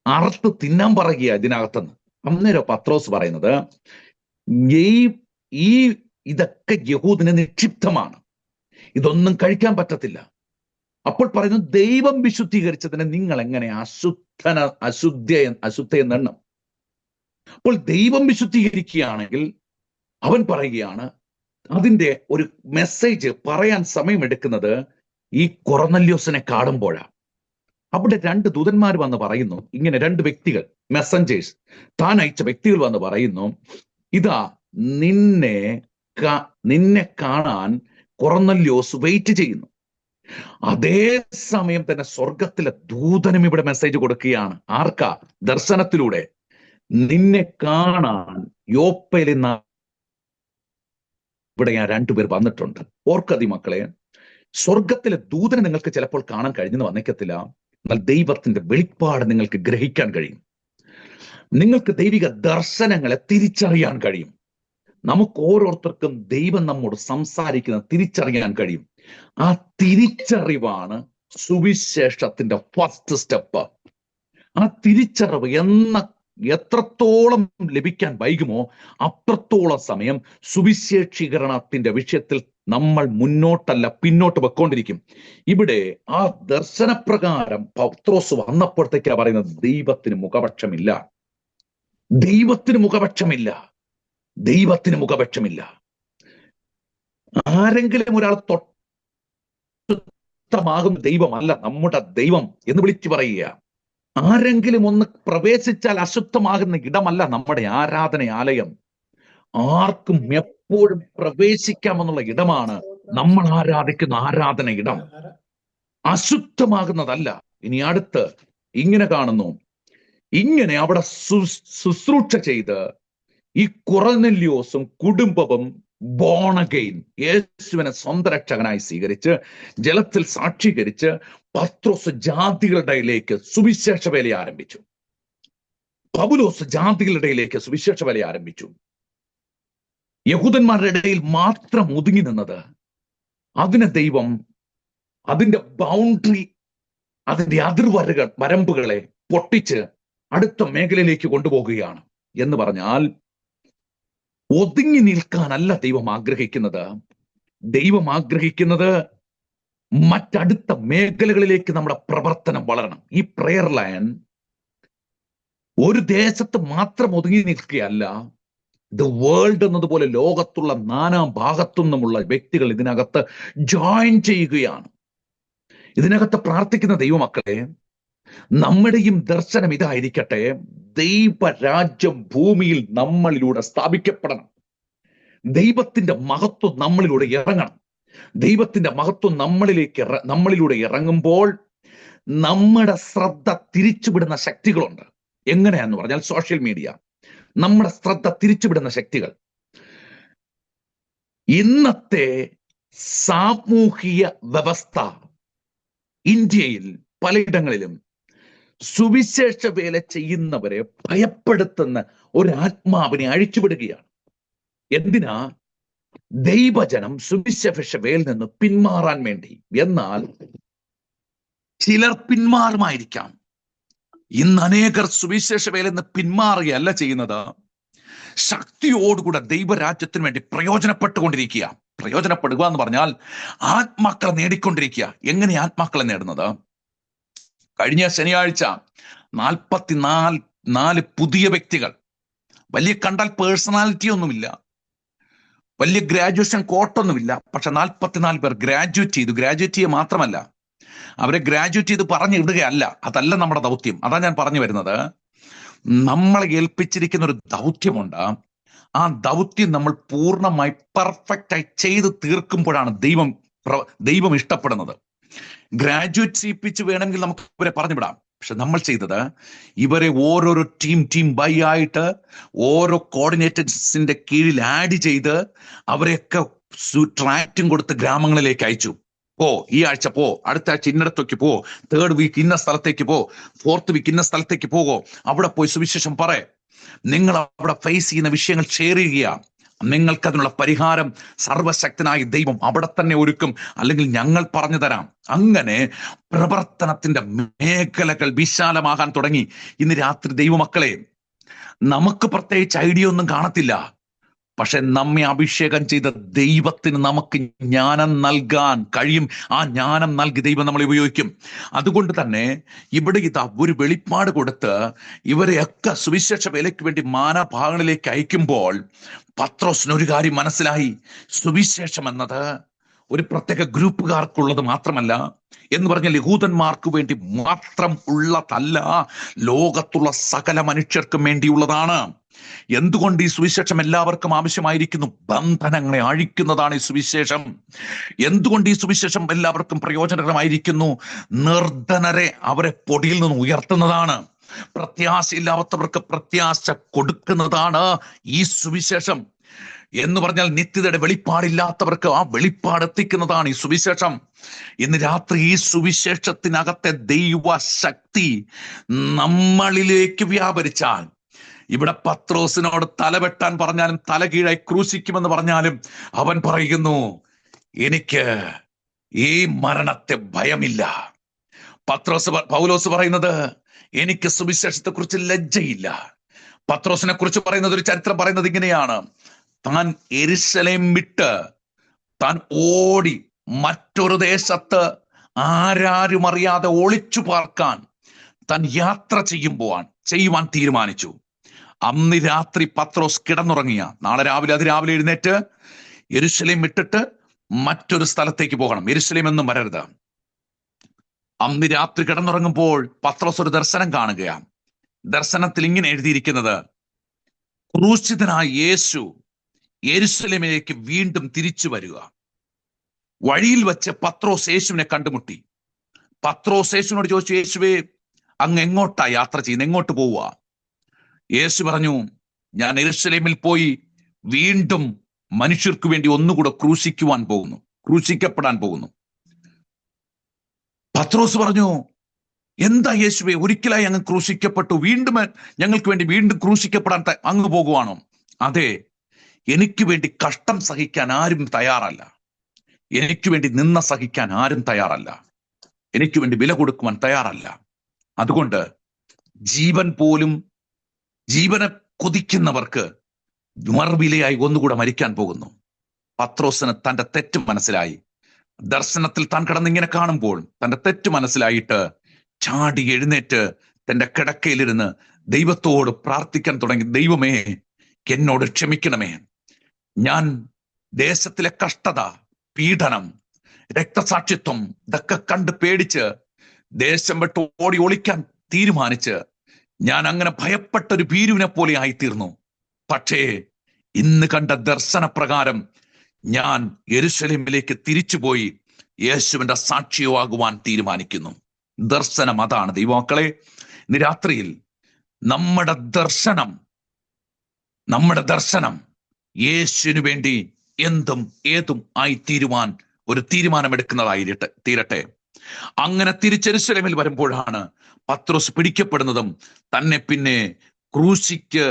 അറുത്ത് തിന്നാൻ പറയുക ഇതിനകത്തുനിന്ന്. അന്നേരം പത്രോസ് പറയുന്നത്, ഇതൊക്കെ യഹൂദിന് നിക്ഷിപ്തമാണ്, ഇതൊന്നും കഴിക്കാൻ പറ്റത്തില്ല. അപ്പോൾ പറയുന്നു, ദൈവം വിശുദ്ധീകരിച്ചതിനെ നിങ്ങൾ എങ്ങനെ അശുദ്ധയെന്നെണ്ണം? അപ്പോൾ ദൈവം വിശുദ്ധീകരിക്കുകയാണെങ്കിൽ അവൻ പറയുകയാണ്, അതിന്റെ ഒരു മെസ്സേജ് പറയാൻ സമയമെടുക്കുന്നത് ഈ കൊർന്നല്യോസിനെ കാണുമ്പോഴാണ്. അവിടെ രണ്ട് ദൂതന്മാർ വന്ന് പറയുന്നു, ഇങ്ങനെ രണ്ട് വ്യക്തികൾ, മെസ്സഞ്ചേഴ്സ്, താൻ അയച്ച വ്യക്തികൾ വന്ന് പറയുന്നു, ഇതാ നിന്നെ കാണാൻ കൊർന്നല്യോസ് വെയിറ്റ് ചെയ്യുന്നു. അതേ സമയം തന്നെ സ്വർഗത്തിലെ ദൂതനും ഇവിടെ മെസ്സേജ് കൊടുക്കുകയാണ്. ആർക്കാ? ദർശനത്തിലൂടെ. നിന്നെ കാണാൻ യോപ്പയിൽ ഇവിടെ ഞാൻ രണ്ടുപേർ വന്നിട്ടുണ്ട്. ഓർക്കതി മക്കളെ, സ്വർഗത്തിലെ ദൂതനെ നിങ്ങൾക്ക് ചിലപ്പോൾ കാണാൻ കഴിഞ്ഞെന്ന് വന്നേക്കത്തില്ല, എന്നാൽ ദൈവത്തിന്റെ വെളിപ്പാട് നിങ്ങൾക്ക് ഗ്രഹിക്കാൻ കഴിയും. നിങ്ങൾക്ക് ദൈവിക ദർശനങ്ങളെ തിരിച്ചറിയാൻ കഴിയും. നമുക്ക് ഓരോരുത്തർക്കും ദൈവം നമ്മോട് സംസാരിക്കുന്നത് തിരിച്ചറിയാൻ കഴിയും. ആ തിരിച്ചറിവാണ് സുവിശേഷത്തിന്റെ ഫസ്റ്റ് സ്റ്റെപ്പ്. ആ തിരിച്ചറിവ് എത്രത്തോളം ലഭിക്കാൻ വൈകുമോ അത്രത്തോളം സമയം സുവിശേഷീകരണത്തിന്റെ വിഷയത്തിൽ നമ്മൾ മുന്നോട്ടല്ല പിന്നോട്ട് വെക്കൊണ്ടിരിക്കും. ഇവിടെ ആ ദർശനപ്രകാരം പത്രോസ് വന്നപ്പോഴത്തേക്കാ പറയുന്നത്, ദൈവത്തിന് മുഖപക്ഷമില്ല, ദൈവത്തിന് മുഖപക്ഷമില്ല, ദൈവത്തിന് മുഖപക്ഷമില്ല. ആരെങ്കിലും ഒരാൾ തൊട്ടമാകുന്ന ദൈവമല്ല നമ്മുടെ ദൈവം എന്ന് വിളിച്ചു പറയുക. ആരെങ്കിലും ഒന്ന് പ്രവേശിച്ചാൽ അശുദ്ധമാകുന്ന ഇടമല്ല നമ്മുടെ ആരാധനയാലയം. ആർക്കും എപ്പോഴും പ്രവേശിക്കാമെന്നുള്ള ഇടമാണ് നമ്മൾ ആരാധിക്കുന്ന ആരാധന ഇടം. അശുദ്ധമാകുന്നതല്ല. ഇനി അടുത്ത് ഇങ്ങനെ കാണുന്നു, ഇങ്ങനെ അവിടെ ശുശ്രൂഷ ചെയ്ത് ഈ കൊർന്നല്യോസും കുടുംബവും ബോൺ അഗെയിൻ, യേശുവിനെ സ്വന്തം രക്ഷകനായി സ്വീകരിച്ച് ജലത്തിൽ സാക്ഷീകരിച്ച് പത്രോസ് ജാതികളുടെ ഇടയിലേക്ക് സുവിശേഷ വേല ആരംഭിച്ചു. പൗലോസ് ജാതികളുടെ ഇടയിലേക്ക് സുവിശേഷ വേല ആരംഭിച്ചു. യഹൂദന്മാരുടെ ഇടയിൽ മാത്രം ഒതുങ്ങി നിന്നത്, അതിനെ ദൈവം അതിന്റെ ബൗണ്ടറി, അതിന്റെ വരമ്പുകളെ പൊട്ടിച്ച് അടുത്ത മേഖലയിലേക്ക് കൊണ്ടുപോകുകയാണ്. എന്ന് പറഞ്ഞാൽ ഒതുങ്ങി നിൽക്കാനല്ല ദൈവം ആഗ്രഹിക്കുന്നത്. ദൈവം ആഗ്രഹിക്കുന്നത് മറ്റടുത്ത മേഖലകളിലേക്ക് നമ്മുടെ പ്രവർത്തനം വളരണം. ഈ പ്രെയർ ലൈൻ ഒരു ദേശത്ത് മാത്രം ഒതുങ്ങി നിൽക്കുകയല്ല, ദ വേൾഡ് എന്നതുപോലെ ലോകത്തുള്ള നാനാ ഭാഗത്തു നിന്നുമുള്ള വ്യക്തികൾ ഇതിനകത്ത് ജോയിൻ ചെയ്യുകയാണ്. ഇതിനകത്ത് പ്രാർത്ഥിക്കുന്ന ദൈവമക്കളെ, നമ്മുടെയും ദർശനം ഇതായിരിക്കട്ടെ: ദൈവരാജ്യം ഭൂമിയിൽ നമ്മളിലൂടെ സ്ഥാപിക്കപ്പെടണം. ദൈവത്തിന്റെ മഹത്വം നമ്മളിലൂടെ ഇറങ്ങണം. ദൈവത്തിന്റെ മഹത്വം നമ്മളിലൂടെ ഇറങ്ങുമ്പോൾ നമ്മുടെ ശ്രദ്ധ തിരിച്ചുവിടുന്ന ശക്തികളുണ്ട്. എങ്ങനെയാന്ന് പറഞ്ഞാൽ, സോഷ്യൽ മീഡിയ നമ്മുടെ ശ്രദ്ധ തിരിച്ചുവിടുന്ന ശക്തികൾ. ഇന്നത്തെ സാമൂഹിക വ്യവസ്ഥ ഇന്ത്യയിൽ പലയിടങ്ങളിലും സുവിശേഷ വേല ചെയ്യുന്നവരെ ഭയപ്പെടുത്തുന്ന ഒരു ആത്മാവിനെ അഴിച്ചുവിടുകയാണ്. എന്തിനാ? ദൈവജനം സുവിശേഷ വേലയിൽ നിന്ന് പിന്മാറാൻ വേണ്ടി. എന്നാൽ ചിലർ പിന്മാറുമായിരിക്കാം. ഇന്ന് അനേകർ സുവിശേഷ വേലയിൽ നിന്ന് പിന്മാറുകയല്ല ചെയ്യുന്നത്, ശക്തിയോടുകൂടെ ദൈവരാജ്യത്തിന് വേണ്ടി പ്രയോജനപ്പെടുക എന്ന് പറഞ്ഞാൽ ആത്മാക്കളെ നേടിക്കൊണ്ടിരിക്കുക. എങ്ങനെ ആത്മാക്കളെ നേടുന്നത്? കഴിഞ്ഞ ശനിയാഴ്ച 44 പുതിയ വ്യക്തികൾ, വലിയ കണ്ടാൽ പേഴ്സണാലിറ്റി ഒന്നുമില്ല, വലിയ ഗ്രാജുവേഷൻ കോട്ടൊന്നുമില്ല, പക്ഷെ 44 പേർ ഗ്രാജുവേറ്റ് ചെയ്തു. ഗ്രാജുവേറ്റ് ചെയ്യുക മാത്രമല്ല, അവരെ ഗ്രാജുവേറ്റ് ചെയ്ത് പറഞ്ഞു വിടുകയല്ല. അതല്ല നമ്മുടെ ദൗത്യം. അതാ ഞാൻ പറഞ്ഞു വരുന്നത്. നമ്മളെ ഏൽപ്പിച്ചിരിക്കുന്ന ഒരു ദൗത്യമുണ്ട്. ആ ദൗത്യം നമ്മൾ പൂർണ്ണമായി പെർഫെക്റ്റായി ചെയ്ത് തീർക്കുമ്പോഴാണ് ദൈവം ഇഷ്ടപ്പെടുന്നത്. ഗ്രാജുവേറ്റ് ചെയ്യിപ്പിച്ച് വേണമെങ്കിൽ നമുക്ക് ഇവരെ പറഞ്ഞു വിടാം. പക്ഷെ നമ്മൾ ചെയ്തത്, ഇവരെ ഓരോരോ ടീം ബൈ ആയിട്ട് ഓരോ കോർഡിനേറ്റേഴ്സിന്റെ കീഴിൽ ആഡ് ചെയ്ത് അവരെയൊക്കെ ട്രാക്റ്റും കൊടുത്ത് ഗ്രാമങ്ങളിലേക്ക് അയച്ചു. ഈ ആഴ്ച പോ, അടുത്ത ആഴ്ച ഇന്നടത്തേക്ക് പോ, 3rd വീക്ക് ഇന്ന സ്ഥലത്തേക്ക് പോ, 4th വീക്ക് ഇന്ന സ്ഥലത്തേക്ക് പോകോ, അവിടെ പോയി സുവിശേഷം പറയേ. നിങ്ങൾ അവിടെ ഫേസ് ചെയ്യുന്ന വിഷയങ്ങൾ ഷെയർ ചെയ്യുക. നിങ്ങൾക്കതിനുള്ള പരിഹാരം സർവശക്തനായ ദൈവം അവിടെ തന്നെ ഒരുക്കും, അല്ലെങ്കിൽ ഞങ്ങൾ പറഞ്ഞു തരാം. അങ്ങനെ പ്രവർത്തനത്തിന്റെ മേഖലകൾ വിശാലമാകാൻ തുടങ്ങി. ഇന്ന് രാത്രി ദൈവമക്കളെ, നമുക്ക് പ്രത്യേകിച്ച് ഐഡിയ ഒന്നും കാണത്തില്ല, പക്ഷെ നമ്മെ അഭിഷേകം ചെയ്ത ദൈവത്തിന് നമുക്ക് ജ്ഞാനം നൽകാൻ കഴിയും. ആ ജ്ഞാനം നൽകി ദൈവം നമ്മളെ ഉപയോഗിക്കും. അതുകൊണ്ട് തന്നെ ഇവിടെ ഒരു വെളിപ്പാട് കൊടുത്ത് ഇവരെയൊക്കെ സുവിശേഷ വേലയ്ക്ക് വേണ്ടി മാനഭാഗങ്ങളിലേക്ക് അയക്കുമ്പോൾ പത്രോസിന് ഒരു കാര്യം മനസ്സിലായി: സുവിശേഷം എന്നത് ഒരു പ്രത്യേക ഗ്രൂപ്പുകാർക്കുള്ളത് മാത്രമല്ല, എന്ന് പറഞ്ഞാൽ യഹൂദന്മാർക്ക് വേണ്ടി മാത്രം ഉള്ളതല്ല, ലോകത്തുള്ള സകല മനുഷ്യർക്കും വേണ്ടിയുള്ളതാണ്. എന്തുകൊണ്ട് ഈ സുവിശേഷം എല്ലാവർക്കും ആവശ്യമായിരിക്കുന്നു? ബന്ധനങ്ങളെ അഴിക്കുന്നതാണ് ഈ സുവിശേഷം. എന്തുകൊണ്ട് ഈ സുവിശേഷം എല്ലാവർക്കും പ്രയോജനകരമായിരിക്കുന്നു? നിർധനരെ, അവരെ പൊടിയിൽ നിന്ന് ഉയർത്തുന്നതാണ്. പ്രത്യാശയില്ലാത്തവർക്ക് പ്രത്യാശ കൊടുക്കുന്നതാണ് ഈ സുവിശേഷം. എന്ന് പറഞ്ഞാൽ നിത്യതയുടെ വെളിപ്പാടില്ലാത്തവർക്ക് ആ വെളിപ്പാട് എത്തിക്കുന്നതാണ് ഈ സുവിശേഷം. ഇന്ന് രാത്രി ഈ സുവിശേഷത്തിനകത്തെ ദൈവശക്തി നമ്മളിലേക്ക് വ്യാപരിച്ചാൽ, ഇവിടെ പത്രോസിനോട് തലവെട്ടാൻ പറഞ്ഞാലും തല കീഴായി ക്രൂശിക്കുമെന്ന് പറഞ്ഞാലും അവൻ പറയുന്നു, എനിക്ക് ഈ മരണത്തെ ഭയമില്ല. പൗലോസ് പറയുന്നത്, എനിക്ക് സുവിശേഷത്തെ കുറിച്ച് ലജ്ജയില്ല. പത്രോസിനെ കുറിച്ച് പറയുന്നത്, ഒരു ചരിത്രം പറയുന്നത് ഇങ്ങനെയാണ്: താൻ യെരുശലേം വിട്ട് താൻ ഓടി മറ്റൊരു ദേശത്ത് ആരാരും അറിയാതെ ഒളിച്ചു പാർക്കാൻ താൻ യാത്ര ചെയ്യുവാൻ തീരുമാനിച്ചു. അന്ന് രാത്രി പത്രോസ് കിടന്നുറങ്ങിയ, നാളെ രാവിലെ അതിരാവിലെ എഴുന്നേറ്റ് യെരുശലേം വിട്ടിട്ട് മറ്റൊരു സ്ഥലത്തേക്ക് പോകണം. യെരുശലേം എന്നും വരരുത്. അന്ന് രാത്രി കിടന്നുറങ്ങുമ്പോൾ പത്രോസ് ഒരു ദർശനം കാണുകയാണ്. ദർശനത്തിൽ ഇങ്ങനെ എഴുതിയിരിക്കുന്നത്: ക്രൂശിതനായ യേശു യെരുശലേമിലേക്ക് വീണ്ടും തിരിച്ചു വരിക. വഴിയിൽ വെച്ച് പത്രോസ് യേശുവിനെ കണ്ടുമുട്ടി. പത്രോസ് യേശുവിനോട് ചോദിച്ചു, യേശുവേ, അങ്ങ് എങ്ങോട്ടാ യാത്ര ചെയ്യുന്നത്? എങ്ങോട്ട് പോവുക? യേശു പറഞ്ഞു, ഞാൻ യെരുശലേമിൽ പോയി വീണ്ടും മനുഷ്യർക്ക് വേണ്ടി ഒന്നുകൂടെ ക്രൂശിക്കപ്പെടാൻ പോകുന്നു. പത്രോസ് പറഞ്ഞു, എന്താ യേശുവേ, ഒരിക്കലായി അങ്ങ് ക്രൂശിക്കപ്പെട്ടു, വീണ്ടും ഞങ്ങൾക്ക് വേണ്ടി വീണ്ടും ക്രൂശിക്കപ്പെടാൻ അങ്ങ് പോകുവാണോ? അതെ, എനിക്ക് വേണ്ടി കഷ്ടം സഹിക്കാൻ ആരും തയ്യാറല്ല. എനിക്ക് വേണ്ടി നിന്ന സഹിക്കാൻ ആരും തയ്യാറല്ല. എനിക്ക് വേണ്ടി വില കൊടുക്കുവാൻ തയ്യാറല്ല. അതുകൊണ്ട് ജീവനെ കൊതിക്കുന്നവർക്ക് മറുവിലയായി ഒന്നുകൂടെ മരിക്കാൻ പോകുന്നു. പത്രോസിന് തന്റെ തെറ്റ് മനസ്സിലായി. ദർശനത്തിൽ താൻ കിടന്നിങ്ങനെ കാണുമ്പോൾ തന്റെ തെറ്റ് മനസ്സിലായിട്ട് ചാടി എഴുന്നേറ്റ് തന്റെ കിടക്കയിലിരുന്ന് ദൈവത്തോട് പ്രാർത്ഥിക്കാൻ തുടങ്ങി. ദൈവമേ, എന്നോട് ക്ഷമിക്കണമേ. ഞാൻ ദേശത്തിലെ കഷ്ടത, പീഡനം, രക്തസാക്ഷിത്വം ഇതൊക്കെ കണ്ട് പേടിച്ച് ദേശം വിട്ട് ഓടി ഒളിക്കാൻ തീരുമാനിച്ച് ഞാൻ അങ്ങനെ ഭയപ്പെട്ട ഒരു ഭീരുവിനെ പോലെ ആയിത്തീർന്നു. പക്ഷേ ഇന്ന് കണ്ട ദർശനപ്രകാരം ഞാൻ യെരൂശലേമിലേക്ക് തിരിച്ചുപോയി യേശുവിന്റെ സാക്ഷിയാകുവാൻ തീരുമാനിക്കുന്നു. ദർശനം അതാണ് ദൈവമക്കളെ. ഇന്ന് രാത്രിയിൽ നമ്മുടെ ദർശനം യേശുവിന് വേണ്ടി എന്തും ഏതും ആയി തീരുവാൻ ഒരു തീരുമാനമെടുക്കുന്നതായി തീരട്ടെ. അങ്ങനെ തിരിച്ച് വരുമ്പോഴാണ് പത്രോസ് പിടിക്കപ്പെടുന്നതും തന്നെ പിന്നെ ക്രൂശിക്ക്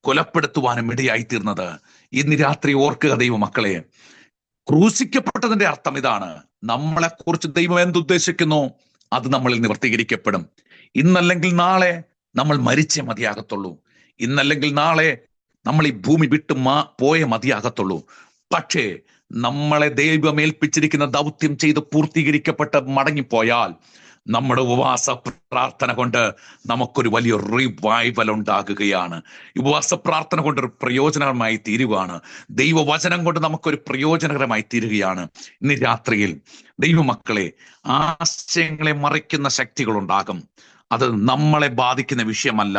കൊലപ്പെടുത്തുവാനും ഇടയായി തീർന്നത്. ഇന്ന് രാത്രി ഓർക്കുക ദൈവമക്കളെ, ക്രൂശിക്കപ്പെട്ടതിന്റെ അർത്ഥം ഇതാണ്: നമ്മളെക്കുറിച്ച് ദൈവം എന്തുദ്ദേശിക്കുന്നു അത് നമ്മളിൽ നിവർത്തീകരിക്കപ്പെടും. ഇന്നല്ലെങ്കിൽ നാളെ നമ്മൾ മരിച്ചേ മതിയാകത്തുള്ളൂ. ഇന്നല്ലെങ്കിൽ നാളെ നമ്മൾ ഈ ഭൂമി വിട്ട് പോയേ മതിയാകത്തുള്ളൂ. പക്ഷേ നമ്മളെ ദൈവമേൽപ്പിച്ചിരിക്കുന്ന ദൗത്യം ചെയ്ത് പൂർത്തീകരിക്കപ്പെട്ട് മടങ്ങിപ്പോയാൽ നമ്മുടെ ഉപവാസ പ്രാർത്ഥന കൊണ്ട് നമുക്കൊരു വലിയ റിവൈവൽ ഉണ്ടാകുകയാണ്. ഉപവാസ പ്രാർത്ഥന കൊണ്ടൊരു പ്രയോജനകരമായി തീരുകയാണ്. ദൈവവചനം കൊണ്ട് നമുക്കൊരു പ്രയോജനകരമായി തീരുകയാണ്. ഇന്ന് രാത്രിയിൽ ദൈവമക്കളെ, ആശയങ്ങളെ മറിക്കുന്ന ശക്തികളുണ്ടാകും. അത് നമ്മളെ ബാധിക്കുന്ന വിഷയമല്ല.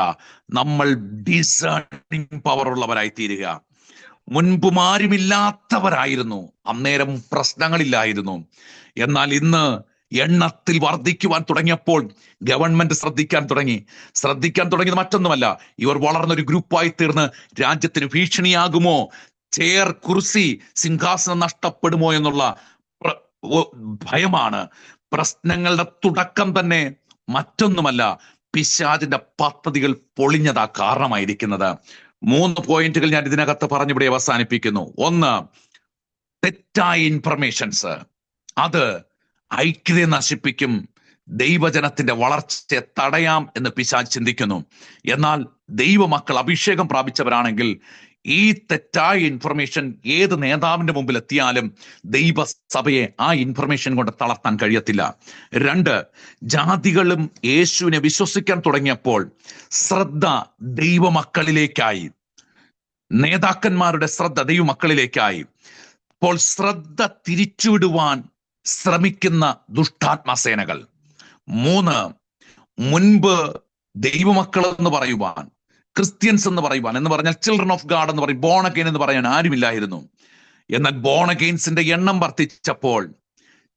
നമ്മൾ ഡിസേണിംഗ് പവർ ഉള്ളവരായി തീരുക. മുൻപും ആരുമില്ലാത്തവരായിരുന്നു, അന്നേരം പ്രശ്നങ്ങളില്ലായിരുന്നു. എന്നാൽ ഇന്ന് എണ്ണത്തിൽ വർദ്ധിക്കുവാൻ തുടങ്ങിയപ്പോൾ ഗവൺമെന്റ് ശ്രദ്ധിക്കാൻ തുടങ്ങിയത് മറ്റൊന്നുമല്ല, ഇവർ വളർന്നൊരു ഗ്രൂപ്പായി തീർന്ന് രാജ്യത്തിന് ഭീഷണിയാകുമോ, കുർസി, സിംഹാസനം നഷ്ടപ്പെടുമോ എന്നുള്ള ഭയമാണ്. പ്രശ്നങ്ങളുടെ തുടക്കം തന്നെ മറ്റൊന്നുമല്ല, പിശാചിന്റെ പദ്ധതികൾ പൊളിഞ്ഞതാ കാരണമായിരിക്കുന്നത്. 3 പോയിന്റുകൾ ഞാൻ ഇതിനകത്ത് പറഞ്ഞിവിടെ അവസാനിപ്പിക്കുന്നു. 1, തെറ്റായ ഇൻഫർമേഷൻസ്. അത് ഐക്യതയെ നശിപ്പിക്കും, ദൈവജനത്തിന്റെ വളർച്ചയെ തടയാം എന്ന് പിശാച് ചിന്തിക്കുന്നു. എന്നാൽ ദൈവമക്കൾ അഭിഷേകം പ്രാപിച്ചവരാണെങ്കിൽ ഈ തെറ്റായ ഇൻഫർമേഷൻ ഏത് നേതാവിന്റെ മുമ്പിൽ എത്തിയാലും ദൈവസഭയെ ആ ഇൻഫർമേഷൻ കൊണ്ട് തളർത്താൻ കഴിയത്തില്ല. 2, ജാതികളും യേശുവിനെ വിശ്വസിക്കാൻ തുടങ്ങിയപ്പോൾ ശ്രദ്ധ ദൈവമക്കളിലേക്കായി, നേതാക്കന്മാരുടെ ശ്രദ്ധ ദൈവമക്കളിലേക്കായി. അപ്പോൾ ശ്രദ്ധ തിരിച്ചുവിടുവാൻ ശ്രമിക്കുന്ന ദുഷ്ടാത്മസേനകൾ. 3, മുൻപ് ദൈവമക്കൾ എന്ന് പറയുവാൻ, ക്രിസ്ത്യൻസ് എന്ന് പറയുവാൻ, എന്ന് പറഞ്ഞാൽ ചിൽഡ്രൻ ഓഫ് ഗാഡ് എന്ന് പറയും, ബോൺ അഗെയിൻ എന്ന് പറയാൻ ആരുമില്ലായിരുന്നു. എന്നാൽ ബോൺ അഗെയിൻസിന്റെ എണ്ണം വർദ്ധിച്ചപ്പോൾ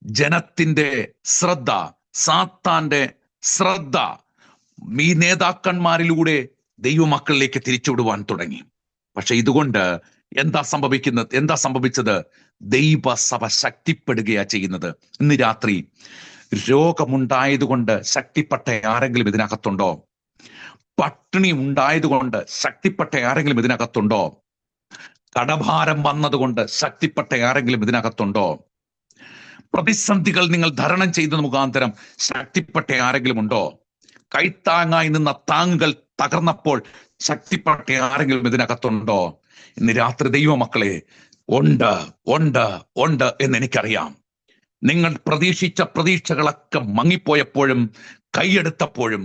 ജനത്തിന്റെ ശ്രദ്ധ, സാത്താന്റെ ശ്രദ്ധ ഈ നേതാക്കന്മാരിലൂടെ ദൈവമക്കളിലേക്ക് തിരിച്ചുവിടുവാൻ തുടങ്ങി. പക്ഷെ ഇതുകൊണ്ട് എന്താ സംഭവിച്ചത്? ദൈവസഭ ശക്തിപ്പെടുകയാ ചെയ്യുന്നത്. ഇന്ന് രാത്രി രോഗമുണ്ടായതുകൊണ്ട് ശക്തിപ്പെട്ട ആരെങ്കിലും ഇതിനകത്തുണ്ടോ? പട്ടിണി ഉണ്ടായതുകൊണ്ട് ശക്തിപ്പെട്ട ആരെങ്കിലും ഇതിനകത്തുണ്ടോ? കടഭാരം വന്നതുകൊണ്ട് ശക്തിപ്പെട്ട ആരെങ്കിലും ഇതിനകത്തുണ്ടോ? പ്രതിസന്ധികൾ നിങ്ങൾ ധരണം ചെയ്തത് മുഖാന്തരം ശക്തിപ്പെട്ട ആരെങ്കിലും ഉണ്ടോ? കൈത്താങ്ങായി നിന്ന താങ്ങുകൾ തകർന്നപ്പോൾ ശക്തിപ്പെട്ട ആരെങ്കിലും ഇതിനകത്തുണ്ടോ? ഇന്ന് രാത്രി ദൈവമക്കളെ, ഉണ്ട് എന്ന് എനിക്കറിയാം. നിങ്ങൾ പ്രതീക്ഷിച്ച പ്രതീക്ഷകളൊക്കെ മങ്ങിപ്പോയപ്പോഴും കൈയെടുത്തപ്പോഴും,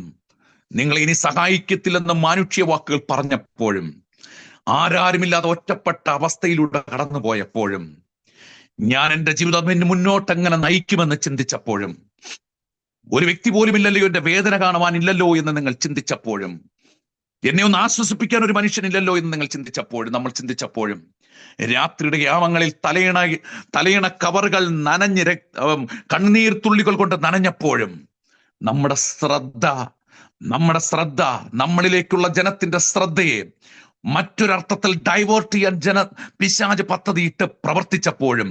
നിങ്ങൾ ഇനി സഹായിക്കത്തില്ലെന്ന് മാനുഷ്യ വാക്കുകൾ പറഞ്ഞപ്പോഴും, ആരാരുമില്ലാതെ ഒറ്റപ്പെട്ട അവസ്ഥയിലൂടെ കടന്നുപോയപ്പോഴും, ഞാൻ എൻ്റെ ജീവിതം മുന്നോട്ട് എങ്ങനെ നയിക്കുമെന്ന് ചിന്തിച്ചപ്പോഴും, ഒരു വ്യക്തി പോലും ഇല്ലല്ലോ, എന്റെ വേദന കാണുവാനില്ലല്ലോ എന്ന് നിങ്ങൾ ചിന്തിച്ചപ്പോഴും, എന്നെ ഒന്ന് ആശ്വസിപ്പിക്കാൻ ഒരു മനുഷ്യനില്ലല്ലോ എന്ന് നിങ്ങൾ നമ്മൾ ചിന്തിച്ചപ്പോഴും, രാത്രിയുടെ യാമങ്ങളിൽ തലയിണ കവറുകൾ നനഞ്ഞ് കണ്ണുനീർ തുള്ളികൾ കൊണ്ട് നനഞ്ഞപ്പോഴും നമ്മുടെ ശ്രദ്ധ നമ്മളിലേക്കുള്ള ജനത്തിന്റെ ശ്രദ്ധയെ മറ്റൊരർത്ഥത്തിൽ ഡൈവേർട്ട് ചെയ്യാൻ പിശാച് പദ്ധതിയിട്ട് പ്രവർത്തിച്ചപ്പോഴും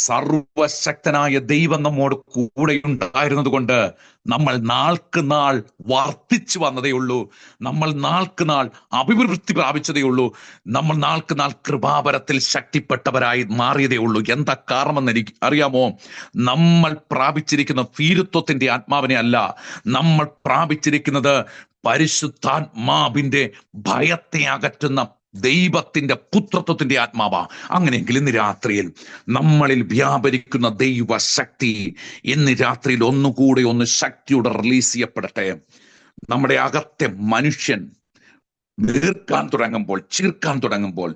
സർവശക്തനായ ദൈവം നമ്മോട് കൂടെ ഉണ്ടായിരുന്നത് കൊണ്ട് നമ്മൾ നാൾക്ക് നാൾ വർദ്ധിച്ചു വന്നതേ ഉള്ളൂ. നമ്മൾ നാൾക്ക് നാൾ അഭിവൃദ്ധി പ്രാപിച്ചതേ ഉള്ളൂ. നമ്മൾ നാൾക്ക് നാൾ കൃപാവരത്തിൽ ശക്തിപ്പെട്ടവരായി മാറിയതേ ഉള്ളൂ. എന്താ കാരണമെന്ന് എനിക്ക് അറിയാമോ? നമ്മൾ പ്രാപിച്ചിരിക്കുന്ന ഭീരുത്വത്തിന്റെ ആത്മാവിനെ അല്ല, നമ്മൾ പ്രാപിച്ചിരിക്കുന്നത് പരിശുദ്ധാത്മാവിന്റെ ഭയത്തെ അകറ്റുന്ന ദൈവത്തിന്റെ പുത്രത്വത്തിന്റെ ആത്മാവാ. അങ്ങനെയെങ്കിൽ ഇന്ന് രാത്രിയിൽ നമ്മളിൽ വ്യാപരിക്കുന്ന ദൈവശക്തി ഇന്ന് രാത്രിയിൽ ഒന്നുകൂടെ ഒന്ന് ശക്തിയോടെ റിലീസ് ചെയ്യപ്പെടട്ടെ. നമ്മുടെ അകത്തെ മനുഷ്യൻ ചീർക്കാൻ തുടങ്ങുമ്പോൾ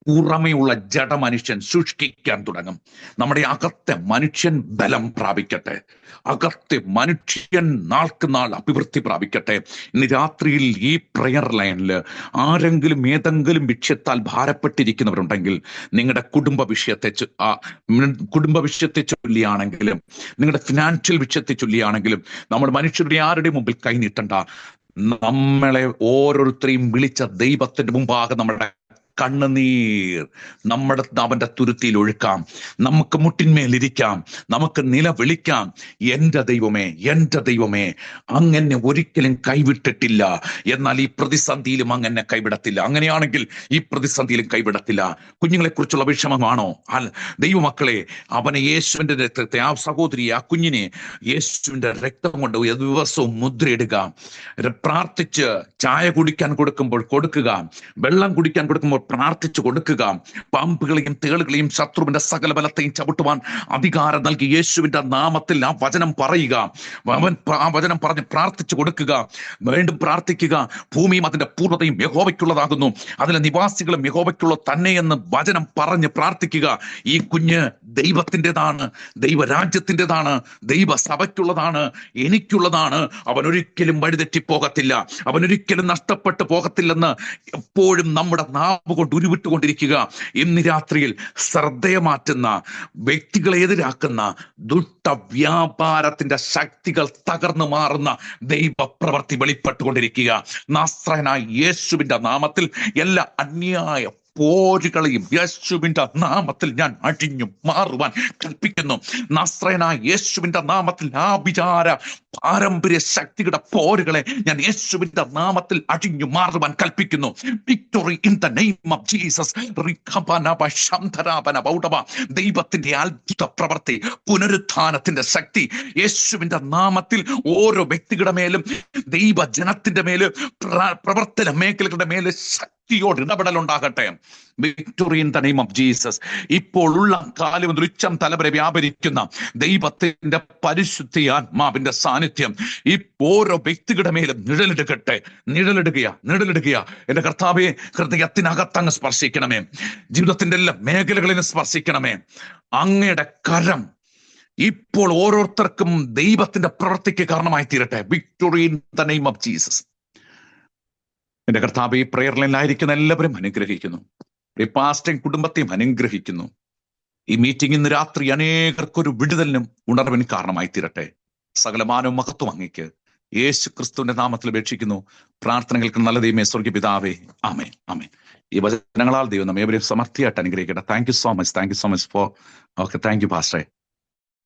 പുറമെയുള്ള ജഡമനുഷ്യൻ ശുഷ്കിക്കാൻ തുടങ്ങും. നമ്മുടെ അകത്തെ മനുഷ്യൻ ബലം പ്രാപിക്കട്ടെ, അകത്തെ മനുഷ്യൻ നാൾക്ക് നാൾ അഭിവൃദ്ധി പ്രാപിക്കട്ടെ. ഇന്ന് രാത്രിയിൽ ഈ പ്രെയർ ലൈനിൽ ആരെങ്കിലും ഏതെങ്കിലും വിഷയത്താൽ ഭാരപ്പെട്ടിരിക്കുന്നവരുണ്ടെങ്കിൽ, നിങ്ങളുടെ കുടുംബ വിഷയത്തെ ചൊല്ലിയാണെങ്കിലും, നിങ്ങളുടെ ഫിനാൻഷ്യൽ വിഷയത്തെ ചൊല്ലിയാണെങ്കിലും, നമ്മൾ മനുഷ്യരുടെ ആരുടെ മുമ്പിൽ കൈനീട്ടണ്ട. നമ്മളെ ഓരോരുത്തരെയും വിളിച്ച ദൈവത്തിന്റെ മുമ്പാകെ നമ്മുടെ കണ്ണുനീർ അവന്റെ തുരുത്തിയിൽ ഒഴുക്കാം, നമുക്ക് മുട്ടിന്മേലിരിക്കാം, നമുക്ക് നിലവിളിക്കാം. എൻ്റെ ദൈവമേ അങ്ങനെ ഒരിക്കലും കൈവിട്ടിട്ടില്ല, എന്നാൽ ഈ പ്രതിസന്ധിയിലും അങ്ങനെ കൈവിടത്തില്ല. അങ്ങനെയാണെങ്കിൽ ഈ പ്രതിസന്ധിയിലും കൈവിടത്തില്ല. കുഞ്ഞുങ്ങളെ കുറിച്ചുള്ള വിഷമമാണോ? ദൈവമക്കളെ, അവനെ യേശുവിന്റെ രക്തത്തെ, ആ സഹോദരി, ആ കുഞ്ഞിനെ യേശുവിന്റെ രക്തം കൊണ്ട് ദിവസവും മുദ്രയിടുക. പ്രാർത്ഥിച്ച് ചായ കുടിക്കാൻ കൊടുക്കുക, വെള്ളം കുടിക്കാൻ കൊടുക്കുമ്പോൾ പ്രാർത്ഥിച്ചു കൊടുക്കുക. പാമ്പുകളെയും തേളുകളെയും ശത്രുവിന്റെ സകല ബലത്തെയും ചവിട്ടുവാൻ അധികാരം നൽകി യേശുവിന്റെ നാമത്തിൽ ആ വചനം പറയുക. ആ വചനം പറഞ്ഞ് പ്രാർത്ഥിച്ചു കൊടുക്കുക. വീണ്ടും പ്രാർത്ഥിക്കുക. ഭൂമിയും അതിന്റെ പൂർണ്ണതയും യഹോവയ്ക്കുള്ളതാകുന്നു, അതിലെ നിവാസികളും യഹോവയ്ക്കുള്ള തന്നെയെന്ന് വചനം പറഞ്ഞ് പ്രാർത്ഥിക്കുക. ഈ കുഞ്ഞ് ദൈവത്തിൻ്റെതാണ്, ദൈവരാജ്യത്തിൻ്റെതാണ്, ദൈവസഭയ്ക്കുള്ളതാണ്, എനിക്കുള്ളതാണ്. അവനൊരിക്കലും വഴിതെറ്റിപ്പോകത്തില്ല, അവനൊരിക്കലും നഷ്ടപ്പെട്ടു പോകത്തില്ലെന്ന് എപ്പോഴും നമ്മുടെ നാവ് കൊണ്ട് ഉരുവിട്ടുകൊണ്ടിരിക്കുക. ഇന്ന് രാത്രിയിൽ ശ്രദ്ധയെ മാറ്റുന്ന, വ്യക്തികളെ എതിരാക്കുന്ന ദുഷ്ടവ്യാപാരത്തിന്റെ ശക്തികൾ തകർന്നു മാറുന്ന ദൈവപ്രവൃത്തി വെളിപ്പെട്ടുകൊണ്ടിരിക്കുക. നസ്രയനായ യേശുവിന്റെ നാമത്തിൽ എല്ലാ അന്യായ പോരുകളെയും യേശുവിന്റെ നാമത്തിൽ ഞാൻ അടിഞ്ഞു മാറുവാൻ കൽപ്പിക്കുന്നു. നസ്രയനായ യേശുവിന്റെ നാമത്തിൽ ആഭിചാര പാരമ്പര്യ ശക്തിയുടെ പോരുകളെ ഞാൻ യേശുവിന്റെ നാമത്തിൽ അടിഞ്ഞു മാറുവാൻ കൽപ്പിക്കുന്നു. Victory in the name of Jesus. ദൈവത്തിന്റെ അത്ഭുത പ്രവൃത്തി, പുനരുത്ഥാനത്തിന്റെ ശക്തി യേശുവിന്റെ നാമത്തിൽ ഓരോ വ്യക്തികളുടെ മേലും, ദൈവജനത്തിന്റെ മേലും, പ്രവർത്തന മേഖലകളുടെ മേലും ശക്തിയോട് ഇടപെടലുണ്ടാകട്ടെ. Victory in the name of Jesus. ഇപ്പോൾ ഉള്ള കാലം മുതൽ ഉച്ചം തലവരെ വ്യാപരിക്കുന്ന ദൈവത്തിന്റെ പരിശുദ്ധ ആത്മാവിന്റെ സാന്നിധ്യം ഈ ഓരോ വ്യക്തികളുടെ മേലും നിഴലിടുകയാ. എന്റെ കർത്താവേ, ഹൃദയത്തിനകത്തങ്ങ് സ്പർശിക്കണമേ, ജീവിതത്തിന്റെ എല്ലാ മേഖലകളിലും സ്പർശിക്കണമേ. അങ്ങയുടെ കരം ഇപ്പോൾ ഓരോരുത്തർക്കും ദൈവത്തിന്റെ പ്രവൃത്തിക്ക് കാരണമായി തീരട്ടെ. Victory in the name of Jesus. എന്റെ കർത്താവ്, ഈ പ്രെയർ ലൈനിലായിരിക്കുന്ന എല്ലാവരും അനുഗ്രഹിക്കുന്നു. ഈ പാസ്റ്റർ കുടുംബത്തെയും അനുഗ്രഹിക്കുന്നു. ഈ മീറ്റിംഗ് ഇന്ന് രാത്രി അനേകർക്കൊരു വിടുതലിനും ഉണർവിനും കാരണമായി തീരട്ടെ. സകലമാനവും മഹത്വം അങ്ങേക്ക് യേശു ക്രിസ്തുവിന്റെ നാമത്തിൽ അപേക്ഷിക്കുന്നു. പ്രാർത്ഥനകൾക്ക് നല്ല ദൈവമേ, സ്വർഗ്ഗ പിതാവേ, ആമേൻ, ആമേൻ. ഈ വചനങ്ങളാൽ ദൈവം നമ്മെ സമർത്ഥിയായിട്ട് അനുഗ്രഹിക്കട്ടെ. Thank you so much for thank you പാസ്റ്ററെ.